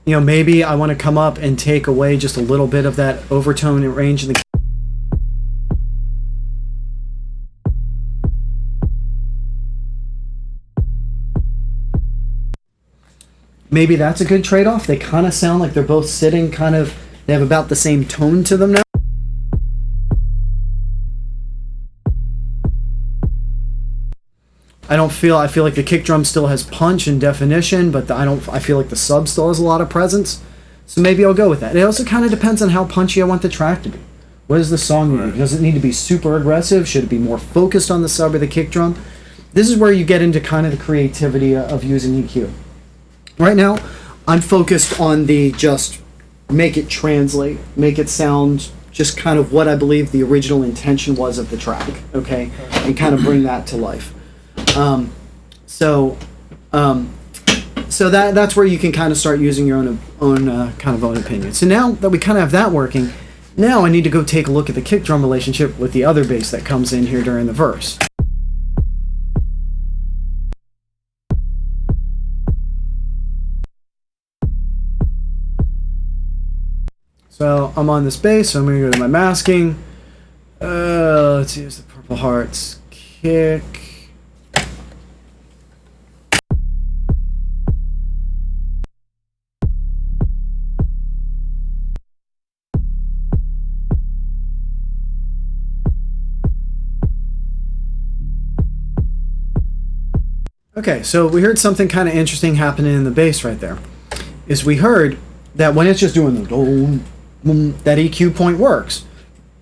You know, maybe I want to come up and take away just a little bit of that overtone and range in the... Maybe that's a good trade-off. They kind of sound like they're both sitting kind of... They have about the same tone to them now. I feel like the kick drum still has punch and definition, but I feel like the sub still has a lot of presence. So maybe I'll go with that. It also kind of depends on how punchy I want the track to be. What does the song need? Does it need to be super aggressive? Should it be more focused on the sub or the kick drum? This is where you get into kind of the creativity of using EQ. Right now, I'm focused on the just make it translate, make it sound just kind of what I believe the original intention was of the track, okay? And kind of bring that to life. So that's where you can kind of start using your own opinion. So now that we kind of have that working, now I need to go take a look at the kick drum relationship with the other bass that comes in here during the verse. So I'm on this bass, so I'm going to go to my masking. Let's use the Purple Hearts kick. Okay, so we heard something kind of interesting happening in the bass right there. Is we heard that when it's just doing the dome, boom, that EQ point works.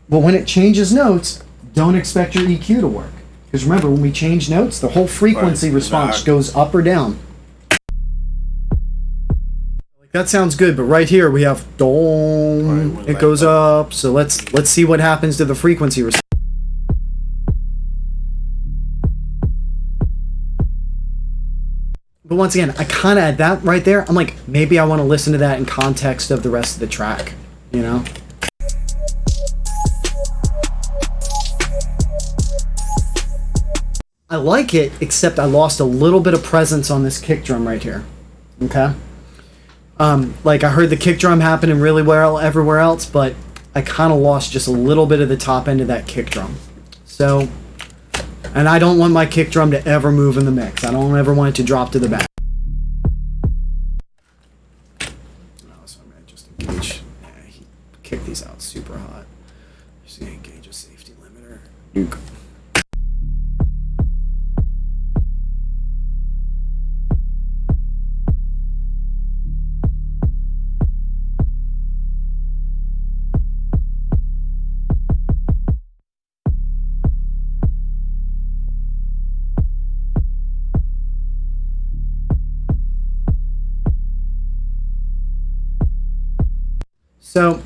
But when it changes notes, don't expect your EQ to work. Because remember, when we change notes, the whole frequency response goes up or down. That sounds good, but right here we have dome. It goes up. So let's see what happens to the frequency response. But once again, I kind of at that right there, I'm like, maybe I want to listen to that in context of the rest of the track, you know? I like it, except I lost a little bit of presence on this kick drum right here. Okay? Like I heard the kick drum happening really well everywhere else, but I kind of lost just a little bit of the top end of that kick drum. So, and I don't want my kick drum to ever move in the mix. I don't ever want it to drop to the back. So I'm going to just engage. Kick these out super hot. Just going to engage a safety limiter. Nuke. So,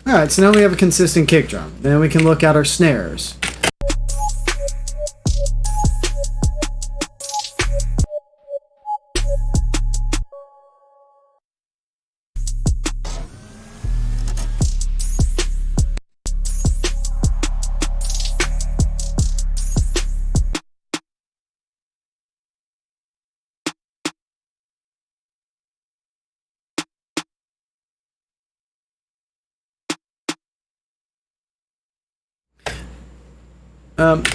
alright, so now we have a consistent kick drum. Then we can look at our snares.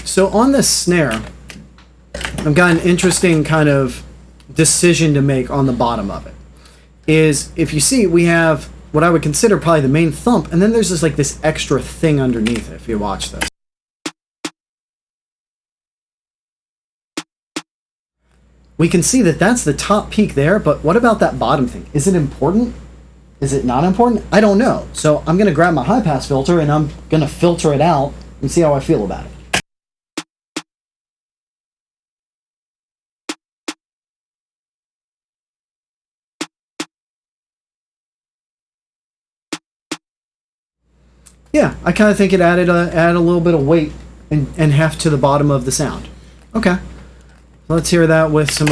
So on this snare, I've got an interesting kind of decision to make on the bottom of it. Is if you see, we have what I would consider probably the main thump, and then there's this like this extra thing underneath it. If you watch this, we can see that that's the top peak there. But what about that bottom thing? Is it important? Is it not important? I don't know. So I'm gonna grab my high pass filter and I'm gonna filter it out and see how I feel about it. Yeah, I kind of think it added a little bit of weight and heft to the bottom of the sound. Okay, let's hear that with some.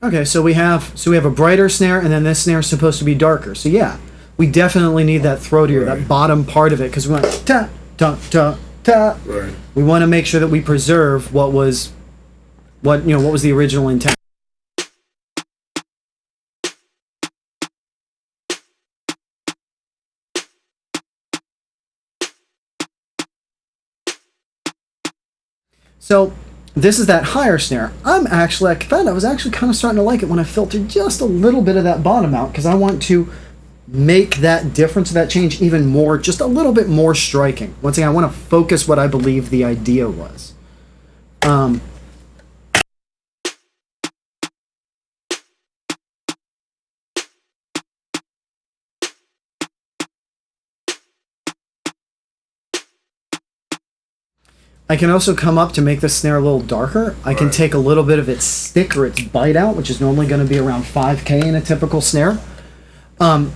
Okay, so we have a brighter snare, and then this snare is supposed to be darker. So yeah, we definitely need that throatier, that bottom part of it, because we want ta ta ta ta. Right. We want to make sure that we preserve what was the original intent. So this is that higher snare. I was actually kind of starting to like it when I filtered just a little bit of that bottom out, because I want to make that difference, that change even more, just a little bit more striking. Once again, I want to focus what I believe the idea was. I can also come up to make the snare a little darker. I can take a little bit of its stick or its bite out, which is normally going to be around 5K in a typical snare. Now,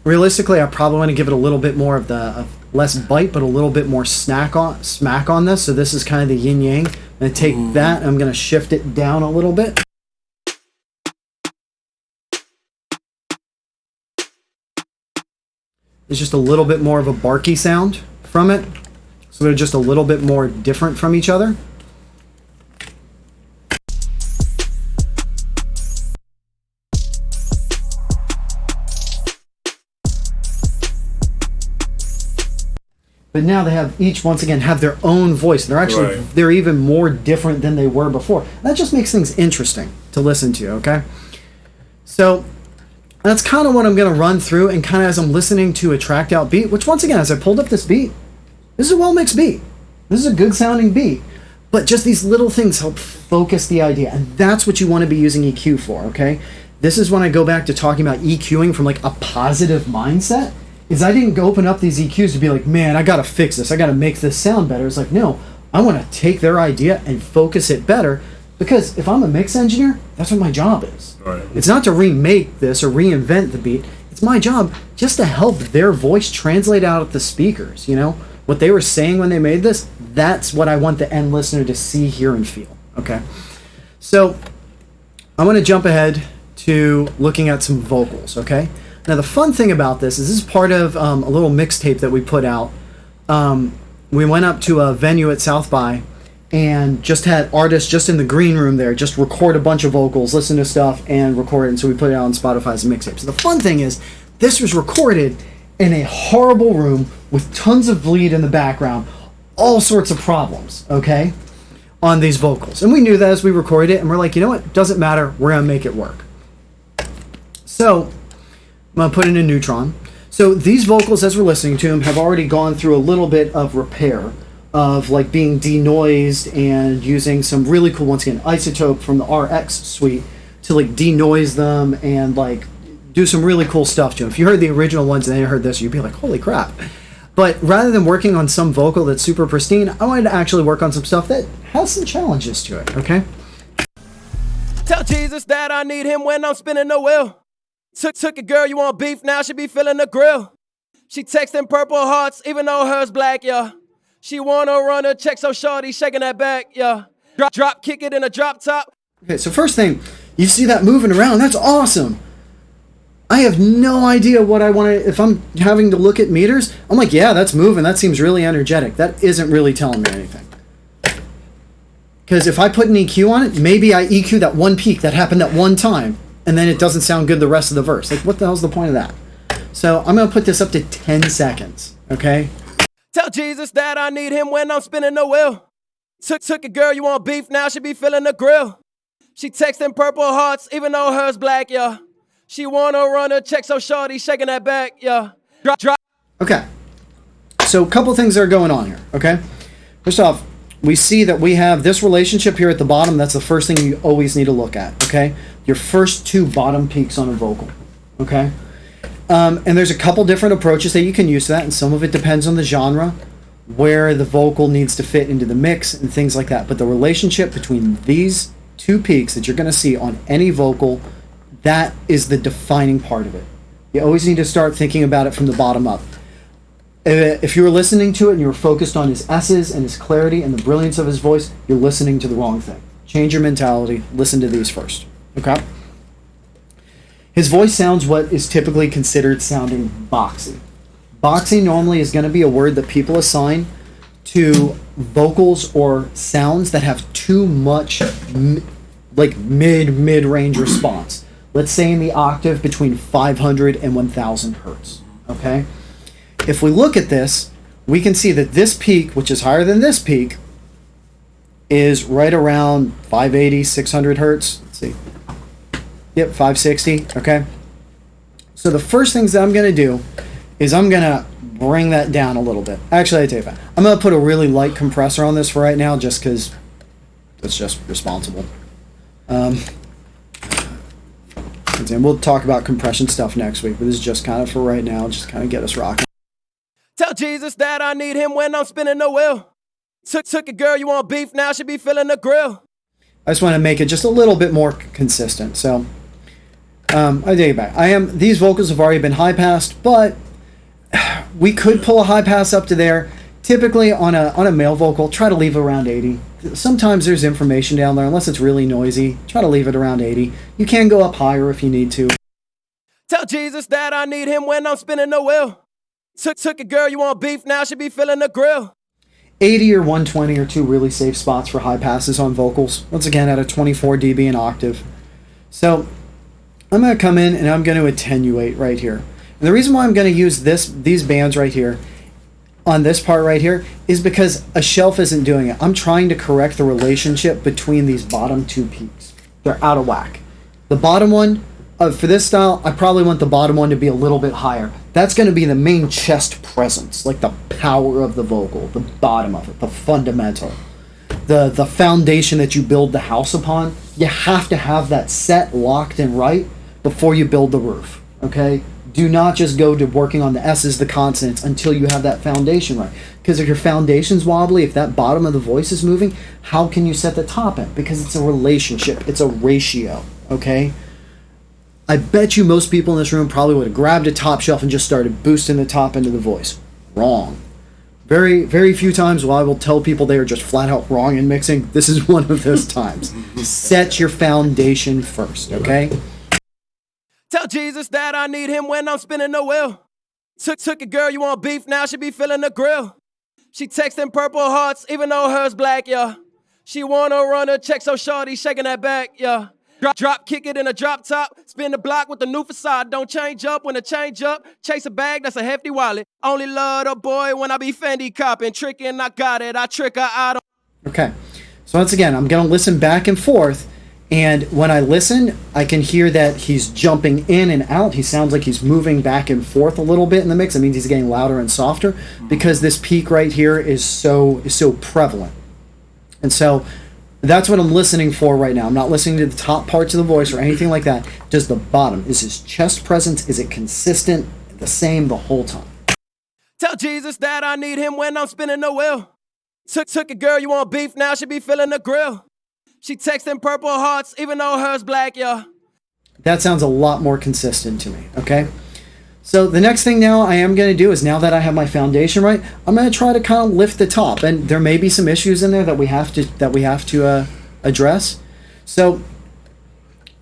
realistically, I probably want to give it a little bit more of the less bite, but a little bit more smack on this. So this is kind of the yin yang. I'm going to take that, and I'm going to shift it down a little bit. There's just a little bit more of a barky sound from it, so they're just a little bit more different from each other. But now they have each, once again, have their own voice. They're actually, they're even more different than they were before. That just makes things interesting to listen to, okay? So that's kind of what I'm going to run through, and kind of as I'm listening to a tracked out beat, which once again, as I pulled up this beat, this is a well-mixed beat. This is a good sounding beat. But just these little things help focus the idea. And that's what you want to be using EQ for, okay? This is when I go back to talking about EQing from like a positive mindset. Is I didn't go open up these EQs to be like, man, I got to fix this. I got to make this sound better. It's like, no, I want to take their idea and focus it better. Because if I'm a mix engineer, that's what my job is. Right. It's not to remake this or reinvent the beat. It's my job just to help their voice translate out at the speakers, you know? What they were saying when they made this, that's what I want the end listener to see, hear, and feel, okay? So I want to jump ahead to looking at some vocals, okay? Now the fun thing about this is part of a little mixtape that we put out. We went up to a venue at South by and just had artists just in the green room there, just record a bunch of vocals, listen to stuff, and record it. And so we put it out on Spotify as a mixtape. So the fun thing is, this was recorded in a horrible room with tons of bleed in the background, all sorts of problems, okay, on these vocals. And we knew that as we recorded it, and we're like, you know what, doesn't matter, we're gonna make it work. So I'm gonna put in a neutron. So these vocals, as we're listening to them, have already gone through a little bit of repair, of like being denoised and using some really cool, once again, isotope from the RX suite to like denoise them and like do some really cool stuff to them. If you heard the original ones and then you heard this, you'd be like, holy crap. But rather than working on some vocal that's super pristine, I wanted to actually work on some stuff that has some challenges to it, okay? Tell Jesus that I need him when I'm spinning the wheel. Took a girl, you want beef, now she be feeling the grill. She texting purple hearts, even though hers black, yeah. She wanna run a check, so shorty shaking that back, yeah. Drop, kick it in a drop top. Okay, so first thing, you see that moving around, that's awesome. I have no idea what I want to, if I'm having to look at meters, I'm like, yeah, that's moving, that seems really energetic. That isn't really telling me anything. Because if I put an EQ on it, maybe I EQ that one peak that happened at one time, and then it doesn't sound good the rest of the verse. Like, what the hell's the point of that? So I'm going to put this up to 10 seconds, okay? Tell Jesus that I need him when I'm spinning the wheel. Took a girl, you want beef, now she be feeling the grill. She texting purple hearts, even though hers black, yeah. She wanna run a check, so shorty shaking that back, yeah. Drop. Okay. So a couple things that are going on here, okay? First off, we see that we have this relationship here at the bottom. That's the first thing you always need to look at, okay? Your first two bottom peaks on a vocal, okay? And there's a couple different approaches that you can use to that, and some of it depends on the genre, where the vocal needs to fit into the mix and things like that. But the relationship between these two peaks that you're going to see on any vocal, that is the defining part of it. You always need to start thinking about it from the bottom up. If you were listening to it and you were focused on his S's and his clarity and the brilliance of his voice, you're listening to the wrong thing. Change your mentality. Listen to these first, okay? His voice sounds what is typically considered sounding boxy. Boxy normally is going to be a word that people assign to vocals or sounds that have too much mid-range response. Let's say in the octave between 500 and 1000 hertz, okay? If we look at this, we can see that this peak, which is higher than this peak, is right around 580, 600 hertz. Let's see. Yep, 560, okay? So the first things that I'm going to do is I'm going to bring that down a little bit. Actually, I take that. I'm going to put a really light compressor on this for right now just because that's just responsible. And we'll talk about compression stuff next week, but this is just kind of for right now, just kind of get us rocking. Tell Jesus that I need him when I'm spinning the wheel. Took a girl, you want beef, now she be feeling the grill. I just want to make it just a little bit more consistent. So I take it back. These vocals have already been high passed, but we could pull a high pass up to there. Typically on a male vocal, try to leave it around 80. Sometimes there's information down there, unless it's really noisy. Try to leave it around 80. You can go up higher if you need to. Tell Jesus that I need him when I'm spinning the wheel. Took a girl, you want beef, now she be feeling the grill. 80 or 120 are two really safe spots for high passes on vocals. Once again, at a 24 dB an octave. So I'm going to come in and I'm going to attenuate right here. And the reason why I'm going to use these bands right here on this part right here is because a shelf isn't doing it. I'm trying to correct the relationship between these bottom two peaks. They're out of whack. The bottom one, for this style, I probably want the bottom one to be a little bit higher. That's going to be the main chest presence, like the power of the vocal, the bottom of it, the fundamental, the foundation that you build the house upon. You have to have that set, locked, and right before you build the roof, okay? Do not just go to working on the S's, the consonants, until you have that foundation right. Because if your foundation's wobbly, if that bottom of the voice is moving, how can you set the top end? Because it's a relationship, it's a ratio, okay? I bet you most people in this room probably would have grabbed a top shelf and just started boosting the top end of the voice. Wrong. Very, very few times while I will tell people they are just flat out wrong in mixing, this is one of those times. Set your foundation first, okay? Tell Jesus that I need him when I'm spinning the wheel. Took a girl, you want beef, now she be feeling the grill. She texting purple hearts, even though hers black, yeah. She wanna run a check, so shorty shaking that back, yeah. Drop, kick it in a drop top, spin the block with the new facade. Don't change up when I change up. Chase a bag, that's a hefty wallet. Only love the boy when I be Fendi copping. Tricking, I got it, I trick her, I don't. Okay, so once again, I'm gonna listen back and forth. And when I listen, I can hear that he's jumping in and out. He sounds like he's moving back and forth a little bit in the mix. That means he's getting louder and softer because this peak right here is so prevalent. And so that's what I'm listening for right now. I'm not listening to the top parts of the voice or anything like that. Just the bottom. Is his chest presence, is it consistent, the same the whole time? Tell Jesus that I need him when I'm spinning the wheel. Took a girl, you want beef, now she be feeling the grill. She texting purple hearts, even though hers black, yeah. That sounds a lot more consistent to me, okay? So the next thing now I am going to do is, now that I have my foundation right, I'm going to try to kind of lift the top. And there may be some issues in there that we have to address. So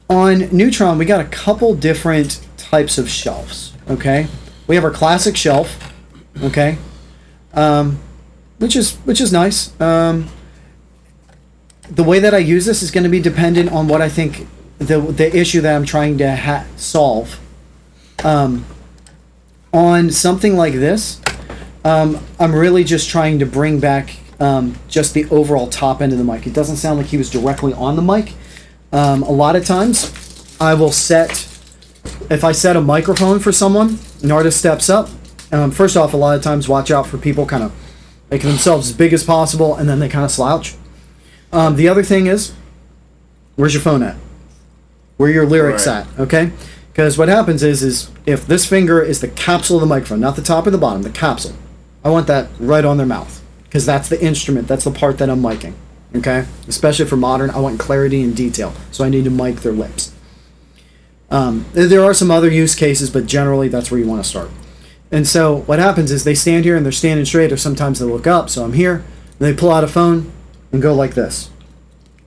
on Neutron, we got a couple different types of shelves, okay? We have our classic shelf, okay? Which is nice. The way that I use this is going to be dependent on what I think the issue that I'm trying to solve. On something like this, I'm really just trying to bring back just the overall top end of the mic. It doesn't sound like he was directly on the mic. A lot of times, I will if I set a microphone for someone, an artist steps up. First off, a lot of times, watch out for people kind of making themselves as big as possible, and then they kind of slouch. The other thing is, where's your phone at? Where are your lyrics at? Okay? Because what happens is if this finger is the capsule of the microphone, not the top or the bottom, the capsule, I want that right on their mouth. Because that's the instrument, that's the part that I'm miking. Okay? Especially for modern, I want clarity and detail. So I need to mic their lips. There are some other use cases, but generally that's where you want to start. And so what happens is they stand here and they're standing straight, or sometimes they look up, so I'm here, and they pull out a phone and go like this.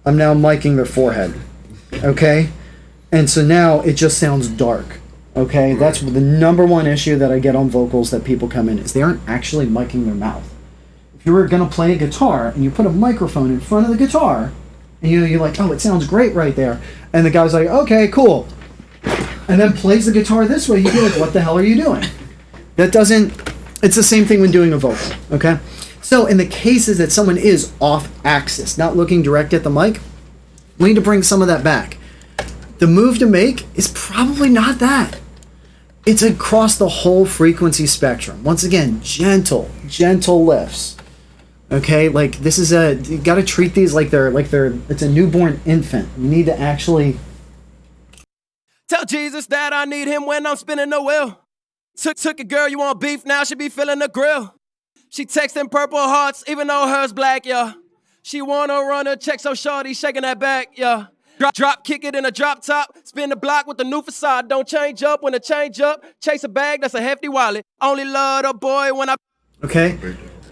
I'm now miking their forehead, okay? And so now it just sounds dark, okay? That's the number one issue that I get on vocals that people come in, is they aren't actually miking their mouth. If you were gonna play a guitar and you put a microphone in front of the guitar, and you're like, oh, it sounds great right there, and the guy's like, okay, cool, and then plays the guitar this way, you'd be like, what the hell are you doing? It's the same thing when doing a vocal, okay? So in the cases that someone is off axis, not looking direct at the mic, we need to bring some of that back. The move to make is probably not that. It's across the whole frequency spectrum. Once again, gentle lifts. Okay, like this is you got to treat these like it's a newborn infant. You need to actually tell Jesus that I need him when I'm spinning the wheel. Took a girl, you want beef, now she be feeling the grill. She texting purple hearts, even though hers black, yeah. She wanna run a check, so shorty shaking that back, yeah. Drop, kick it in a drop top, spin the block with the new facade. Don't change up when I change up. Chase a bag, that's a hefty wallet. Only love the boy when I. Okay.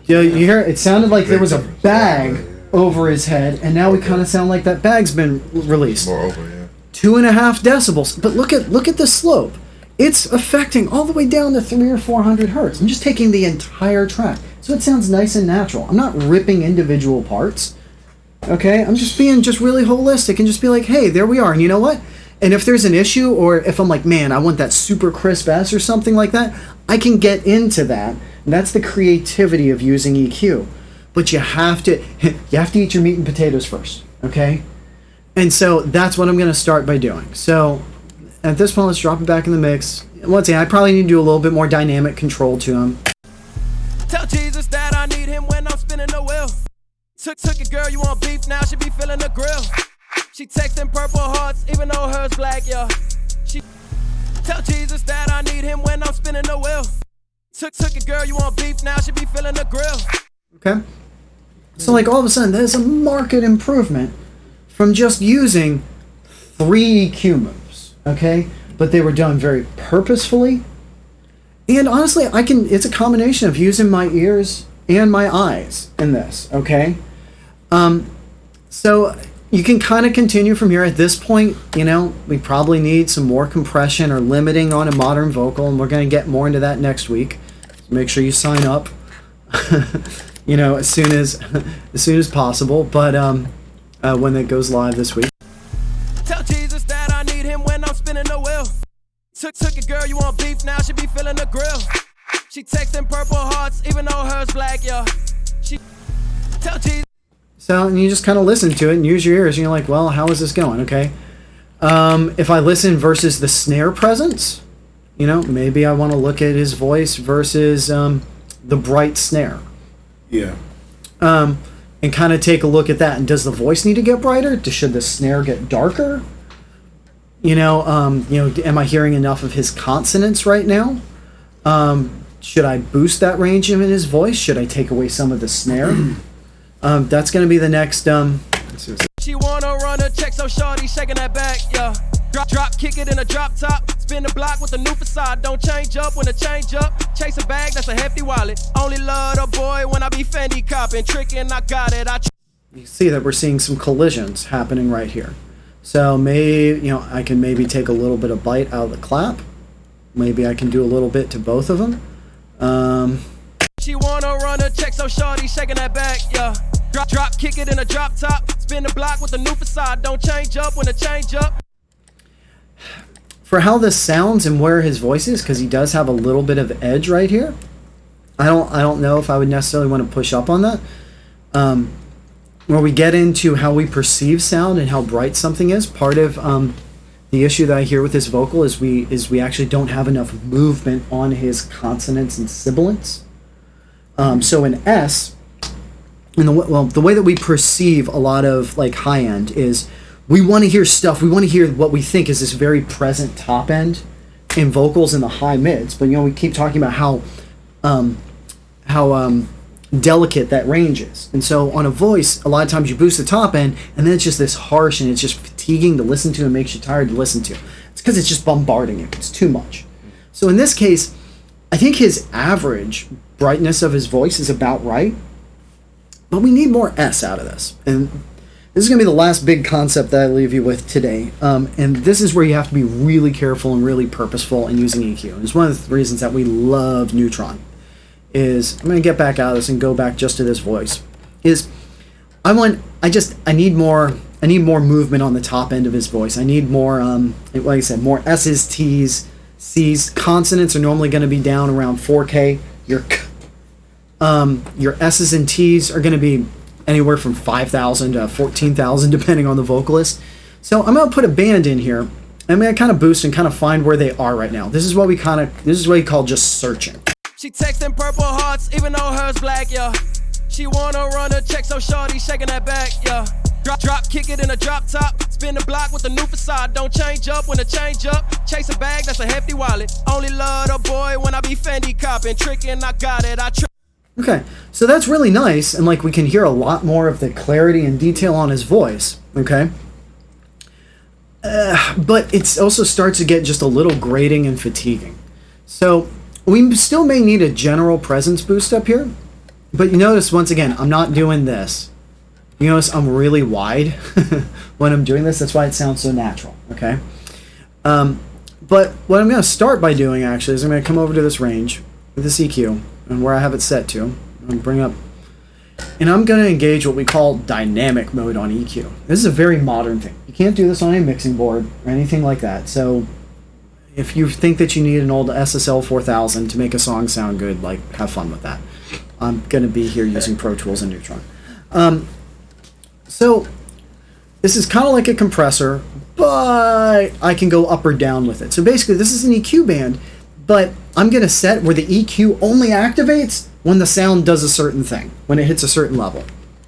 You hear it sounded like there was a bag over his head, and now we kind of sound like that bag's been released. More over, yeah. 2.5 decibels. But look at the slope. It's affecting all the way down to 300 or 400 hertz. I'm just taking the entire track. So it sounds nice and natural. I'm not ripping individual parts. Okay? I'm just being really holistic and just be like, hey, there we are. And you know what? And if there's an issue, or if I'm like, man, I want that super crisp S or something like that, I can get into that. And that's the creativity of using EQ. But you have to eat your meat and potatoes first. Okay? And so that's what I'm going to start by doing. So at this point, let's drop it back in the mix. once again, I probably need to do a little bit more dynamic control to them. Tell Jesus that I need him when I'm spinning the wheel. Took it, girl, you want beef, now she be feeling the grill. She texting purple hearts, even though hers black, yeah. She tell Jesus that I need him when I'm spinning the wheel. Took it, girl, you want beef, now she be feeling the grill. Okay? So like all of a sudden, there's a marked improvement from just using 3 EQ moves, okay? But they were done very purposefully. And honestly, it's a combination of using my ears and my eyes in this, okay? So you can kind of continue from here. At this point, you know, we probably need some more compression or limiting on a modern vocal, and we're going to get more into that next week. So make sure you sign up, you know, as soon as possible. But when it goes live this week. Tell Jesus that I need him when I'm spinning the wheel. Took it, girl, you want beef, now she be feeling the grill. She texting purple hearts, even though hers black, yeah. She tell Jesus. So, and you just kind of listen to it and use your ears, and you're like, well, how is this going, okay? If I listen versus the snare presence, you know, maybe I want to look at his voice versus the bright snare. Yeah. And kind of take a look at that. And does the voice need to get brighter? Should the snare get darker? You know, am I hearing enough of his consonants right now? Should I boost that range in his voice? Should I take away some of the snare? That's going to be the next. She wanna run a check, so shorty shaking that back, yeah. Drop, kick it in a drop top. Spin the block with the new facade. Don't change up when the change up. Chase a bag, that's a hefty wallet. Only love the boy when I be Fendi copping. Tricking, I got it. You see that we're seeing some collisions happening right here. So maybe, you know, I can maybe take a little bit of bite out of the clap. Maybe I can do a little bit to both of them. She wanna run a check, so shorty shaking that back, yeah. Drop, kick it in a drop top. Spin the block with the new facade. Don't change up when the change up. For how this sounds and where his voice is, because he does have a little bit of edge right here. I don't know if I would necessarily want to push up on that. Where we get into how we perceive sound and how bright something is, part of the issue that I hear with his vocal is we actually don't have enough movement on his consonants and sibilants. So in S, and the way that we perceive a lot of like high end is we want to hear stuff. We want to hear what we think is this very present top end in vocals in the high mids. But you know, we keep talking about how delicate that range is. And so on a voice, a lot of times you boost the top end, and then it's just this harsh, and it's just fatiguing to listen to and makes you tired to listen to. It's because it's just bombarding you. It's too much. So in this case, I think his average brightness of his voice is about right, but we need more S out of this. And this is going to be the last big concept that I leave you with today. And this is where you have to be really careful and really purposeful in using EQ. And it's one of the reasons that we love Neutron. Is I'm going to get back out of this and go back just to this voice. I need more movement on the top end of his voice. I need more, like I said, more S's, T's, C's. Consonants are normally going to be down around 4K. Your S's and T's are going to be anywhere from 5,000 to 14,000 depending on the vocalist. So I'm going to put a band in here. I'm going to kind of boost and kind of find where they are right now. This is what we call just searching. She texting purple hearts, even though hers black, yeah. She wanna run a check, so shorty shaking that back, yeah. Drop, kick it in a drop top. Spin the block with the new facade. Don't change up when the change up. Chase a bag, that's a hefty wallet. Only love the boy when I be Fendi copping. Tricking, I got it. Okay, so that's really nice, and like we can hear a lot more of the clarity and detail on his voice. Okay. But it also starts to get just a little grating and fatiguing. So we still may need a general presence boost up here, but you notice once again, I'm not doing this. You notice I'm really wide when I'm doing this. That's why it sounds so natural, okay? But what I'm going to start by doing actually is I'm going to come over to this range with this EQ and where I have it set to. I'm going to bring up, and I'm going to engage what we call dynamic mode on EQ. This is a very modern thing. You can't do this on a mixing board or anything like that. So if you think that you need an old SSL 4000 to make a song sound good, like, have fun with that. I'm going to be here using Pro Tools and Neutron. So this is kind of like a compressor, but I can go up or down with it. So basically, this is an EQ band, but I'm going to set where the EQ only activates when the sound does a certain thing, when it hits a certain level.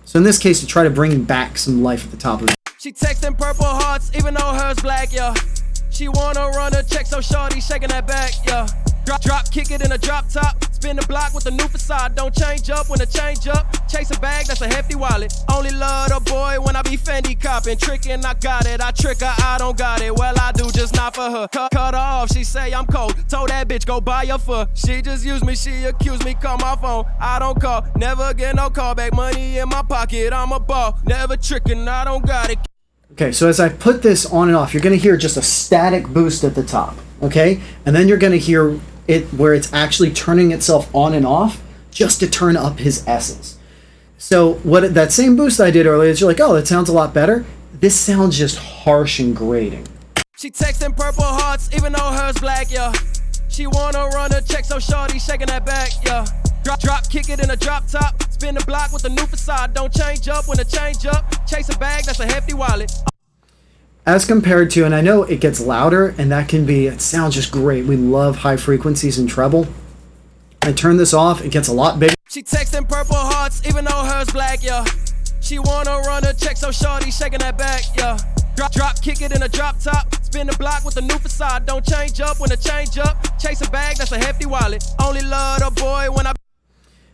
So in this case, to try to bring back some life at the top of it. She texting purple hearts, even though hers black, yeah. She wanna run a check, so shorty shaking that back, yeah. Drop, kick it in a drop top. Spin the block with a new facade. Don't change up when I change up. Chase a bag, that's a hefty wallet. Only love the boy when I be Fendi copping. Tricking, I got it. I trick her, I don't got it. Well, I do, just not for her. Cut her off, she say I'm cold. Told that bitch, go buy your fur. She just used me, she accused me, call my phone. I don't call, never get no call back. Money in my pocket, I'm a ball. Never tricking, I don't got it. Okay, so as I put this on and off, you're going to hear just a static boost at the top, okay? And then you're going to hear it where it's actually turning itself on and off just to turn up his S's. So what that same boost I did earlier is you're like, oh, that sounds a lot better. This sounds just harsh and grating. She texting purple hearts, even though hers black, yeah. She wanna run a check, so shorty shaking that back, yeah. Drop, kick it in a drop top. Spin the block with a new facade. Don't change up when I change up. Chase a bag, that's a hefty wallet. As compared to, and I know it gets louder, and that can be, it sounds just great. We love high frequencies and treble. I turn this off, it gets a lot bigger. She texting purple hearts, even though hers black, yeah. She wanna run a check, so shorty shaking that back, yeah. Drop, kick it in a drop top. Spin the block with a new facade. Don't change up when I change up. Chase a bag, that's a hefty wallet. Only love the boy when I...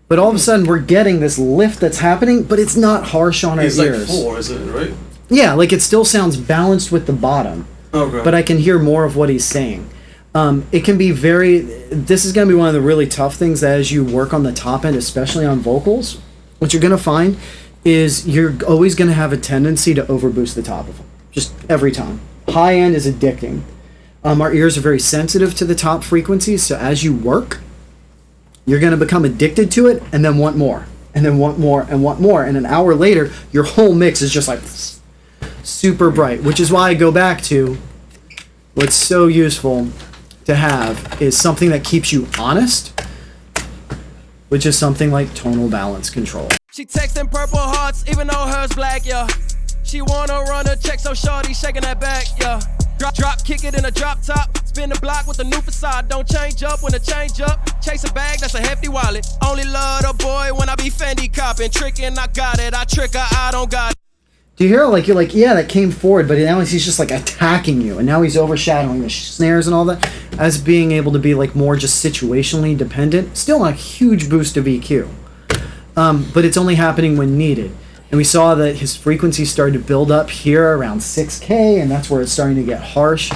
But all of a sudden, we're getting this lift that's happening, but it's not harsh on our ears. It's like 4, isn't it, right? Yeah, like it still sounds balanced with the bottom. Okay. But I can hear more of what he's saying. It can be very... This is going to be one of the really tough things that as you work on the top end, especially on vocals, what you're going to find is you're always going to have a tendency to overboost the top of them. Just every time. High end is addicting. Our ears are very sensitive to the top frequencies, so as you work, you're going to become addicted to it and then want more, and then want more, and want more. And an hour later, your whole mix is just like super bright, which is why I go back to what's so useful to have is something that keeps you honest, which is something like tonal balance control. She texting purple hearts, even though hers black, yeah. She wanna run a check, so shorty shaking that back, yeah. Drop, kick it in a drop top. Spin the block with a new facade. Don't change up when I change up. Chase a bag, that's a hefty wallet. Only love the boy when I be Fendi copping. Tricking, I got it. I trick her, I don't got it. Do you hear like you're like, yeah, that came forward, but now he's just like attacking you, and now he's overshadowing the snares and all that as being able to be like more just situationally dependent. Still not a huge boost of EQ, but it's only happening when needed. And we saw that his frequency started to build up here around 6K, and that's where it's starting to get harsh.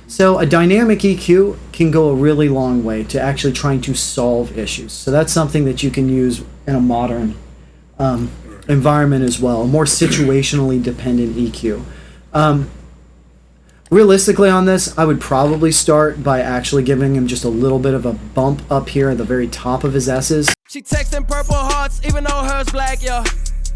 So a dynamic EQ can go a really long way to actually trying to solve issues. So that's something that you can use in a modern environment as well, a more situationally dependent EQ. Realistically on this, I would probably start by actually giving him just a little bit of a bump up here at the very top of his S's. She texting purple hearts, even though hers black, yeah.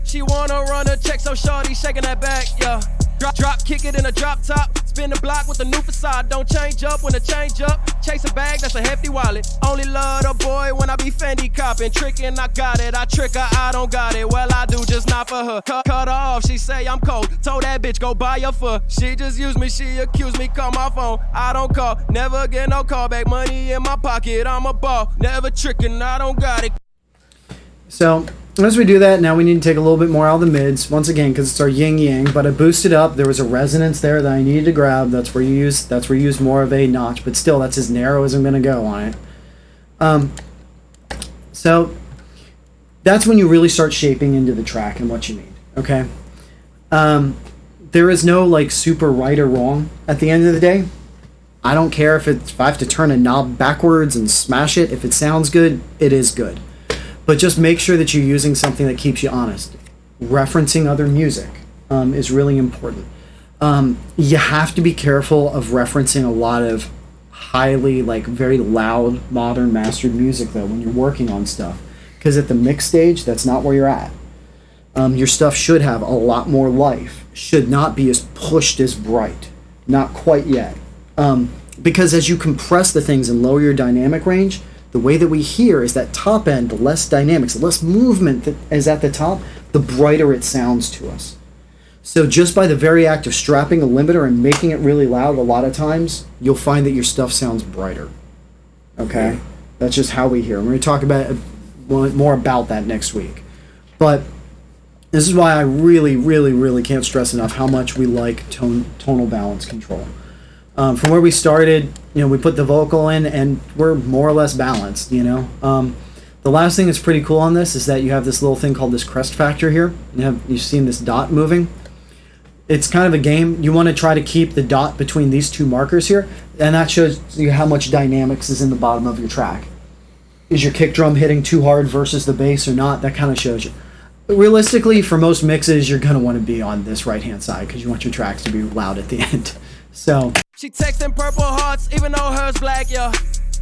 She wanna run a check, so shorty shaking that back, yeah. Drop, kick it in a drop top. Spin the block with a new facade. Don't change up when I change up. Chase a bag, that's a hefty wallet. Only love the boy when I be Fendi copping. Tricking, I got it. I trick her, I don't got it. Well, I do, just not for her. Cut her off, she say I'm cold. Told that bitch, go buy your fur. She just used me, she accused me, call my phone. I don't call, never get no call back. Money in my pocket, I'm a ball. Never tricking, I don't got it. So as we do that, now we need to take a little bit more out of the mids, once again, because it's our yin-yang, but I boosted up. There was a resonance there that I needed to grab. That's where you use more of a notch, but still, that's as narrow as I'm going to go on it. So that's when you really start shaping into the track and what you need, okay? There is no, like, super right or wrong at the end of the day. I don't care if I have to turn a knob backwards and smash it. If it sounds good, it is good. But just make sure that you're using something that keeps you honest. Referencing other music is really important. You have to be careful of referencing a lot of highly, like, very loud, modern, mastered music, though, when you're working on stuff. Because at the mix stage, that's not where you're at. Your stuff should have a lot more life. Should not be as pushed as bright. Not quite yet. Because as you compress the things and lower your dynamic range, the way that we hear is that top end, the less dynamics, the less movement that is at the top, the brighter it sounds to us. So just by the very act of strapping a limiter and making it really loud, a lot of times you'll find that your stuff sounds brighter. Okay? Yeah. That's just how we hear. We're going to talk about more about that next week. But this is why I really, really, really can't stress enough how much we like tonal balance control. From where we started, we put the vocal in, and we're more or less balanced, The last thing that's pretty cool on this is that you have this little thing called this crest factor here. You've seen this dot moving. It's kind of a game. You want to try to keep the dot between these two markers here, and that shows you how much dynamics is in the bottom of your track. Is your kick drum hitting too hard versus the bass or not? That kind of shows you. But realistically, for most mixes, you're going to want to be on this right-hand side because you want your tracks to be loud at the end. So She texting purple hearts, even though hers black, yeah.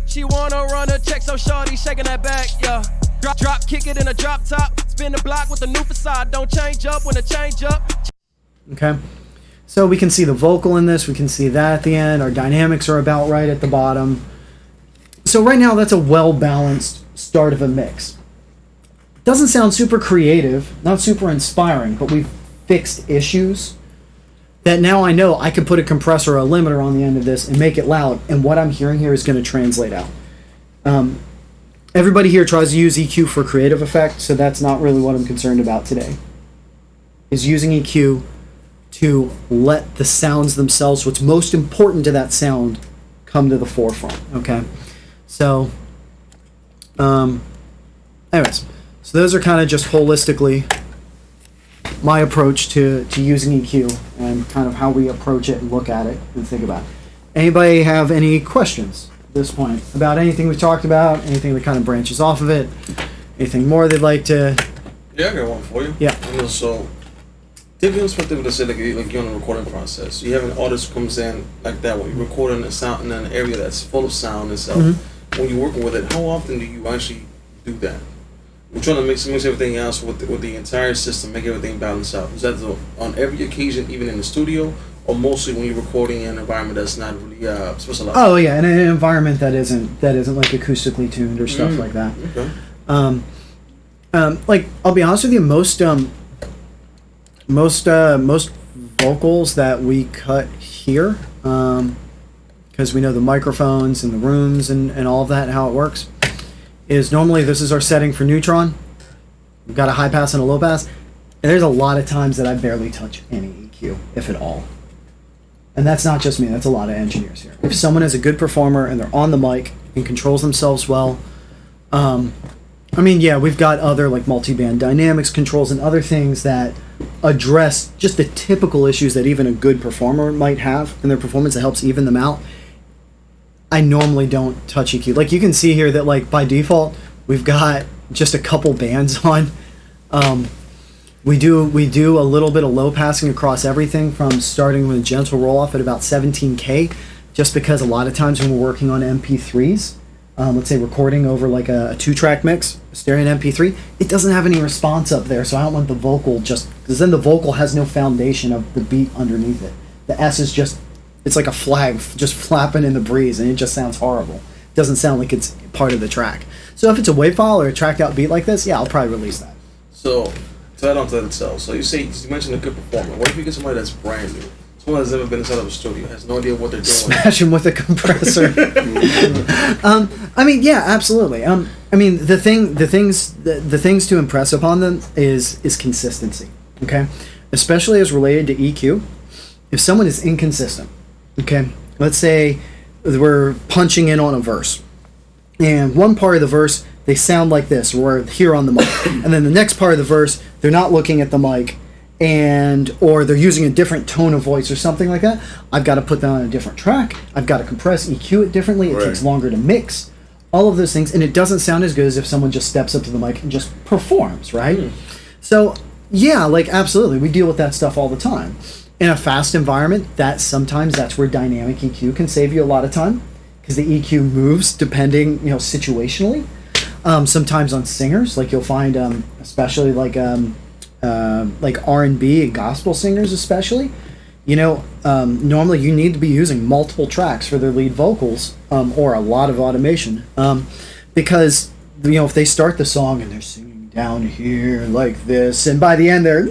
She wanna run a check, so shorty shaking that back, yeah. Drop, kick it in a drop top. Spin the block with a new facade. Don't change up when the change up. okay, so we can see the vocal in this. We can see that at the end. Our dynamics are about right at the bottom. So right now, that's a well-balanced start of a mix. Doesn't sound super creative, not super inspiring, but we've fixed issues that now I know I can put a compressor or a limiter on the end of this and make it loud, and what I'm hearing here is going to translate out. Everybody here tries to use EQ for creative effect, so that's not really what I'm concerned about today. Is using EQ to let the sounds themselves, what's most important to that sound, come to the forefront, okay? So, anyways, so those are kind of just holistically my approach to using EQ and kind of how we approach it and look at it and think about it. Anybody have any questions at this point about anything we talked about, anything that kind of branches off of it, anything more they'd like to... Yeah, I got one for you. Yeah. So, take the perspective to say like you're on a recording process. You have an artist comes in like that when you're recording a sound in an area that's full of sound and stuff. Mm-hmm. When you're working with it, how often do you actually do that? We're trying to mix everything else with the entire system, make everything balance out. Is that on every occasion, even in the studio, or mostly when you're recording in an environment that's not really specialized? Oh yeah, in an environment that isn't like acoustically tuned or stuff like that. Okay. Like I'll be honest with you, most vocals that we cut here, because we know the microphones and the rooms and all of that and how it works, is normally this is our setting for neutron. We've got a high pass and a low pass, and there's a lot of times that I barely touch any EQ, if at all. And that's not just me, that's a lot of engineers here. If someone is a good performer and they're on the mic and controls themselves well, we've got other like multi-band dynamics controls and other things that address just the typical issues that even a good performer might have in their performance that helps even them out. I normally don't touch EQ. Like you can see here that like by default we've got just a couple bands on. We do a little bit of low passing across everything from starting with a gentle roll off at about 17K, just because a lot of times when we're working on MP3s, let's say recording over like a 2-track mix, stereo and MP3, it doesn't have any response up there, so I don't want the vocal because then the vocal has no foundation of the beat underneath it. The S is just, it's like a flag just flapping in the breeze, and it just sounds horrible. It doesn't sound like it's part of the track. So if it's a WAV file or a tracked out beat like this, yeah, I'll probably release that. So, to add on to that itself, so you mentioned a good performer. What if you get somebody that's brand new? Someone that's never been inside of a studio, has no idea what they're doing. Smash him with a compressor. Yeah, absolutely. The things to impress upon them is consistency. Okay, especially as related to EQ. If someone is inconsistent, okay, let's say we're punching in on a verse, and one part of the verse they sound like this, or here on the mic, and then the next part of the verse they're not looking at the mic, or they're using a different tone of voice or something like that. I've got to put that on a different track. I've got to compress, EQ it differently. It takes longer to mix. All of those things, and it doesn't sound as good as if someone just steps up to the mic and just performs, right? So yeah, like absolutely, we deal with that stuff all the time. In a fast environment, sometimes that's where dynamic EQ can save you a lot of time, because the EQ moves depending, situationally. Sometimes on singers, like you'll find, especially like R&B and gospel singers, especially, normally you need to be using multiple tracks for their lead vocals, or a lot of automation, because if they start the song and they're singing down here like this, and by the end they're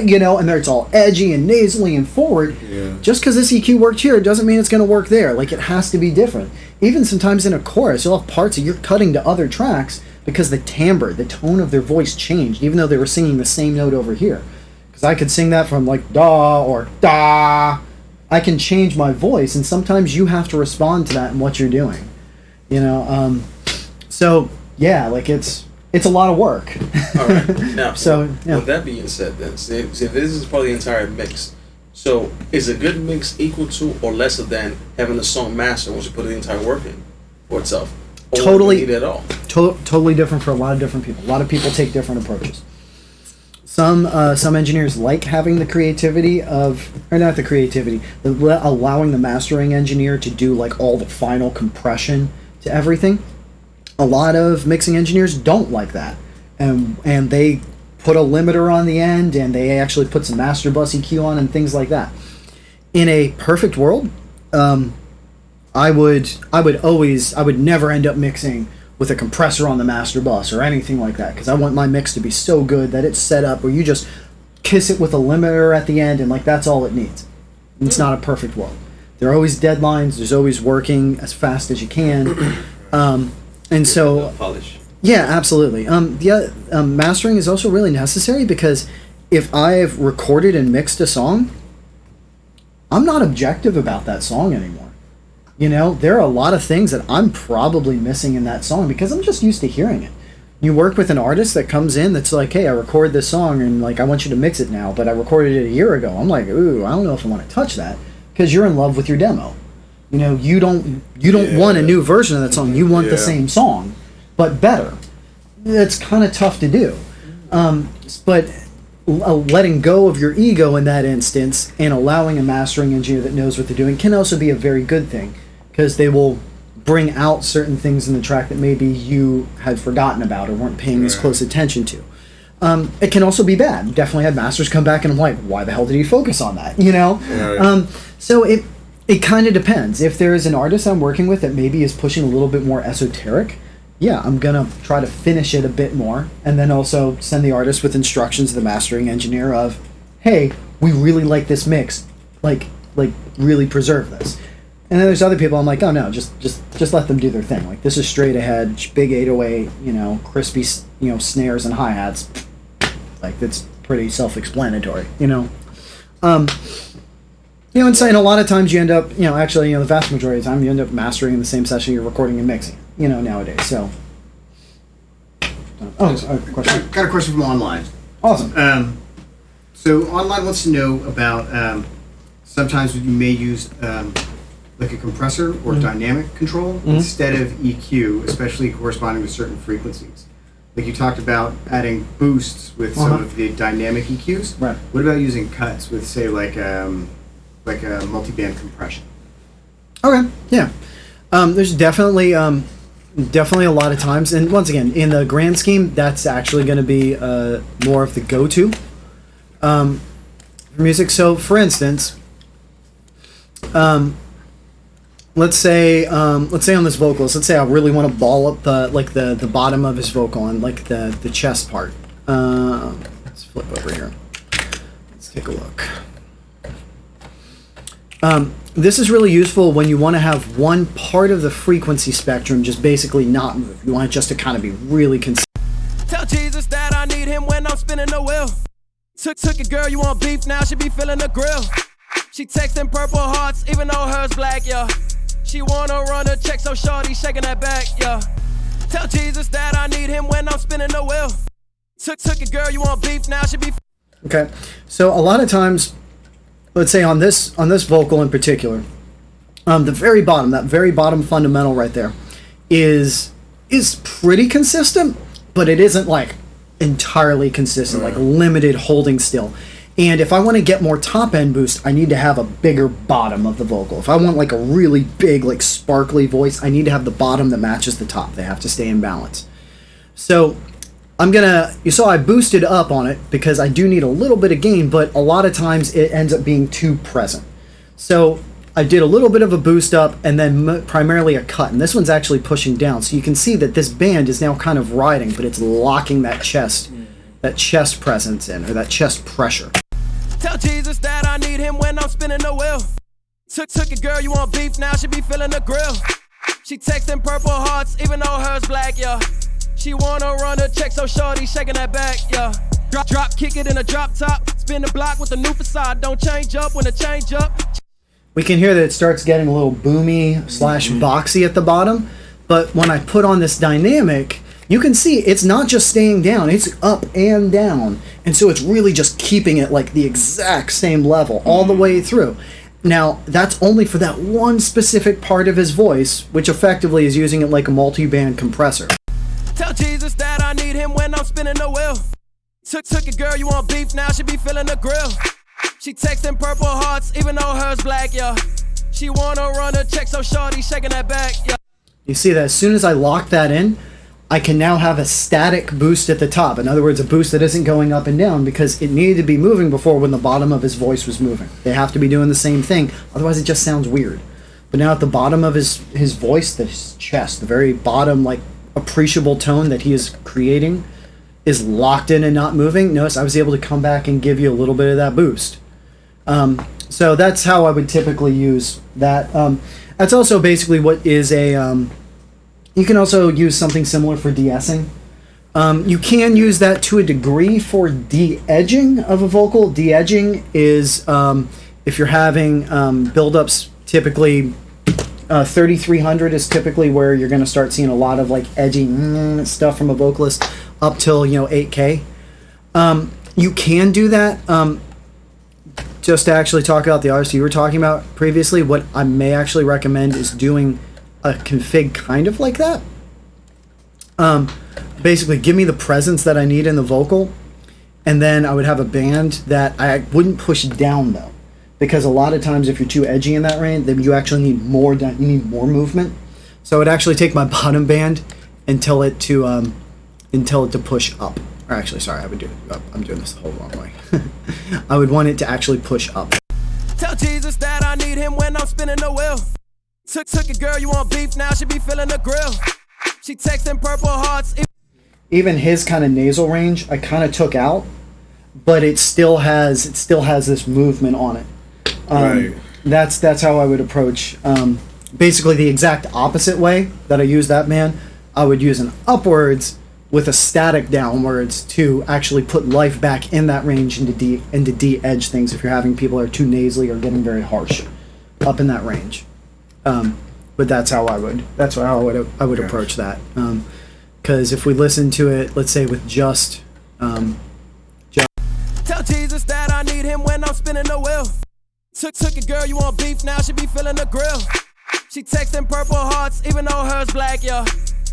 you know, and it's all edgy and nasally and forward. Yeah. Just because this EQ worked here doesn't mean it's going to work there. Like, it has to be different. Even sometimes in a chorus, you'll have parts that you're cutting to other tracks because the timbre, the tone of their voice changed, even though they were singing the same note over here. Because I could sing that from like da or da. I can change my voice, and sometimes you have to respond to that in what you're doing. You know, so yeah, like it's a lot of work. All right. Now, So, yeah. with that being said, then, see, this is probably the entire mix. So, is a good mix equal to or lesser than having the song mastered once you put the entire work in for itself? Or Totally. do you need it at all? Totally different for a lot of different people. A lot of people take different approaches. Some engineers like having the creativity of, or not the creativity, allowing the mastering engineer to do like all the final compression to everything. A lot of mixing engineers don't like that, and they put a limiter on the end, and they actually put some master bus EQ on and things like that. In a perfect world, I would never end up mixing with a compressor on the master bus or anything like that, because I want my mix to be so good that it's set up where you just kiss it with a limiter at the end, and like that's all it needs. It's not a perfect world. There are always deadlines. There's always working as fast as you can, and so Polish. yeah, absolutely. Mastering is also really necessary, because if I've recorded and mixed a song, I'm not objective about that song anymore. You know, there are a lot of things that I'm probably missing in that song because I'm just used to hearing it. You work with an artist that comes in that's like, hey, I recorded this song and like I want you to mix it now, but I recorded it a year ago. I'm like, ooh, I don't know if I want to touch that, because you're in love with your demo. You know, you don't want a new version of that song. You want the same song, but better. It's kind of tough to do. But letting go of your ego in that instance and allowing a mastering engineer that knows what they're doing can also be a very good thing, because they will bring out certain things in the track that maybe you had forgotten about or weren't paying as close attention to. It can also be bad. Definitely had masters come back and I'm like, why the hell did he focus on that? You know? So it kind of depends. If there is an artist I'm working with that maybe is pushing a little bit more esoteric, yeah, I'm going to try to finish it a bit more, and then also send the artist with instructions to the mastering engineer of, hey, we really like this mix. Like really preserve this. And then there's other people I'm like, oh no, just let them do their thing. Like, this is straight ahead, big 808, you know, crispy, you know, snares and hi-hats. Like, that's pretty self-explanatory, you know. You know, and saying a lot of times you end up, you know, actually, you know, the vast majority of the time you end up mastering in the same session you're recording and mixing, you know, nowadays. So, question. Got a question from online. Awesome. So online wants to know about sometimes you may use like a compressor or dynamic control instead of EQ, especially corresponding to certain frequencies. Like you talked about adding boosts with some of the dynamic EQs. Right. What about using cuts with, say, like a multi-band compression? Okay. Yeah. There's definitely a lot of times, and once again, in the grand scheme, that's actually going to be more of the go-to for music. So, for instance, let's say on this vocalist, let's say I really want to ball up the bottom of his vocal and like the chest part. Let's flip over here. Let's take a look. This is really useful when you want to have one part of the frequency spectrum just basically not move. You want it just to kind of be really consistent. Tell Jesus that I need him when I'm spinning the wheel. Took it, girl, you want beef, now she be feeling the grill. She texting purple hearts, even though hers black, yeah. She wanna run a check, so shorty shaking that back, yeah. Tell Jesus that I need him when I'm spinning the wheel. Took it, girl, you want beef, now she be. Okay, so a lot of times, let's say on this vocal in particular, the very bottom, that very bottom fundamental right there, is pretty consistent, but it isn't like entirely consistent, like limited holding still. And if I want to get more top end boost, I need to have a bigger bottom of the vocal. If I want like a really big, like sparkly voice, I need to have the bottom that matches the top. They have to stay in balance. So you saw I boosted up on it because I do need a little bit of gain, but a lot of times it ends up being too present. So I did a little bit of a boost up and then primarily a cut. And this one's actually pushing down. So you can see that this band is now kind of riding, but it's locking that chest presence in, or that chest pressure. Tell Jesus that I need him when I'm spinning the wheel. Took it, girl, you want beef, now she be feeling the grill. She texting purple hearts, even though hers black, yeah. She wanna run a check, so shorty shaking that back, yeah. Drop, kick it in a drop top. Spin the block with a new facade. Don't change up when it change up. We can hear that it starts getting a little boomy / boxy at the bottom. But when I put on this dynamic, you can see it's not just staying down, it's up and down. And so it's really just keeping it like the exact same level all the way through. Now, that's only for that one specific part of his voice, which effectively is using it like a multi-band compressor. Tell Jesus that I need him when I'm spinning the wheel. Took it, girl, you want beef, now she be feeling the grill. She texting purple hearts, even though hers black, yeah. She wanna run a check, so shorty shaking that back, yeah. You see that as soon as I lock that in, I can now have a static boost at the top. In other words, a boost that isn't going up and down because it needed to be moving before when the bottom of his voice was moving. They have to be doing the same thing, otherwise it just sounds weird. But now at the bottom of his voice, his chest, the very bottom, like, appreciable tone that he is creating is locked in and not moving. Notice I was able to come back and give you a little bit of that boost. So that's how I would typically use that. That's also basically what is a... you can also use something similar for de-essing. You can use that to a degree for de-edging of a vocal. De-edging is if you're having build-ups, typically 3300 is typically where you're going to start seeing a lot of like edgy stuff from a vocalist up till 8K. You can do that. Just to actually talk about the artist you were talking about previously, what I may actually recommend is doing a config kind of like that. Basically, give me the presence that I need in the vocal, and then I would have a band that I wouldn't push down though, because a lot of times if you're too edgy in that range, then you actually need more. You need more movement. So I would actually take my bottom band and tell it to push up. Or actually, sorry, I would do it up. I'm doing this the whole wrong way. I would want it to actually push up. Tell Jesus that I need him when I'm spinning the wheel. Took it, girl, you want beef, now she be feeling the grill. She texting purple hearts. Even his kind of nasal range, I kind of took out, but it still has this movement on it. Right. That's how I would approach. Basically, the exact opposite way that I use that man, I would use an upwards with a static downwards to actually put life back in that range and to de-edge things if you're having people that are too nasally or getting very harsh up in that range. But that's how I would approach that. Because if we listen to it, let's say with just Tell Jesus that I need him when I'm spinning the wheel. Took it, girl, you want beef, now she be feeling the grill. She texting purple hearts, even though hers black, yeah.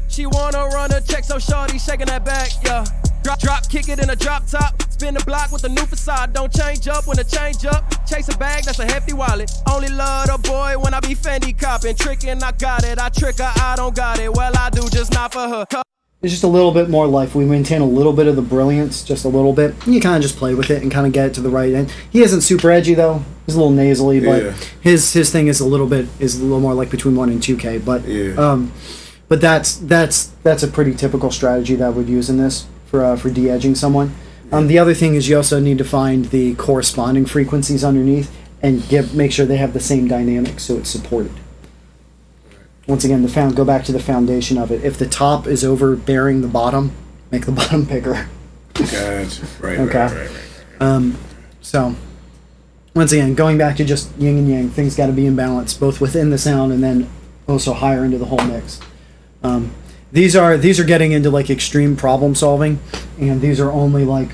She wanna run a check, so shorty shaking that back, yeah. Drop, kick it in a drop top. Spin the block with a new facade. Don't change up when it change up. Chase a bag, that's a hefty wallet. Only love the boy when I be Fendi copping. Tricking, I got it. I trick her, I don't got it. Well, I do, just not for her. There's just a little bit more life. We maintain a little bit of the brilliance, just a little bit. And you kind of just play with it and kind of get it to the right end. He isn't super edgy though. He's a little nasally, but Yeah. his thing is a little more like between 1 and 2K. But Yeah. but that's a pretty typical strategy that I would use in this for de-edging someone. The other thing is you also need to find the corresponding frequencies underneath and make sure they have the same dynamic so it's supported. Once again, go back to the foundation of it. If the top is overbearing the bottom, make the bottom bigger. Gotcha. Right. Okay. Right. So, once again, going back to just yin and yang, things got to be in balance, both within the sound and then also higher into the whole mix. These are getting into like extreme problem solving, and these are only like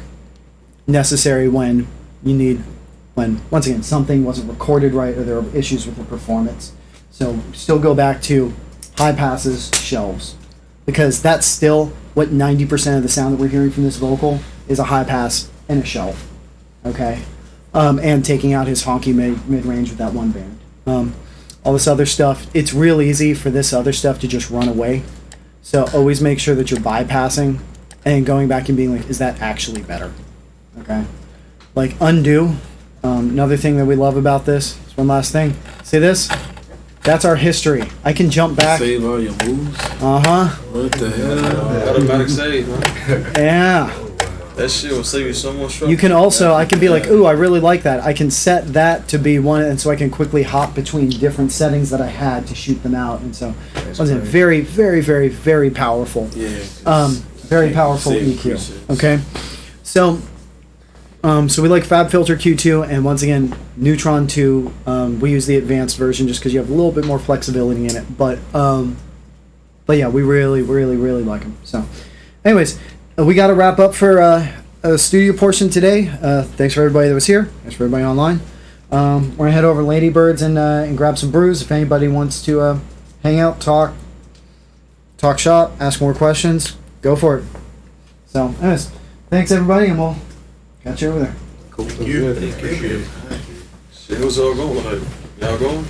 necessary when once again something wasn't recorded right or there are issues with the performance. So still go back to high passes, shelves, because that's still what 90% of the sound that we're hearing from this vocal is a high pass and a shelf. Okay, and taking out his honky mid range with that one band. All this other stuff, it's real easy for this other stuff to just run away. So always make sure that you're bypassing and going back and being like, is that actually better? Okay. Like undo. Another thing that we love about this is one last thing. See this? That's our history. I can jump back. Save all your moves. Uh-huh. What the hell? Automatic save, man. Yeah. That shit will save you so much trouble. You can also, I can be like, ooh, I really like that. I can set that to be one, and so I can quickly hop between different settings that I had to shoot them out. And so, wasn't it very, very, very, very powerful? Yeah. Very powerful EQ. Okay, so, so we like FabFilter Q2, and once again, Neutron 2. We use the advanced version just because you have a little bit more flexibility in it. But yeah, we really, really, really like them. So, anyways. We got to wrap up for a studio portion today. Thanks for everybody that was here. Thanks for everybody online. We're gonna head over to Ladybirds and grab some brews. If anybody wants to hang out, talk shop, ask more questions, go for it. So, anyways, thanks everybody, and we'll catch you over there. Cool. Thank you. Shit, who's all going? Like, y'all going?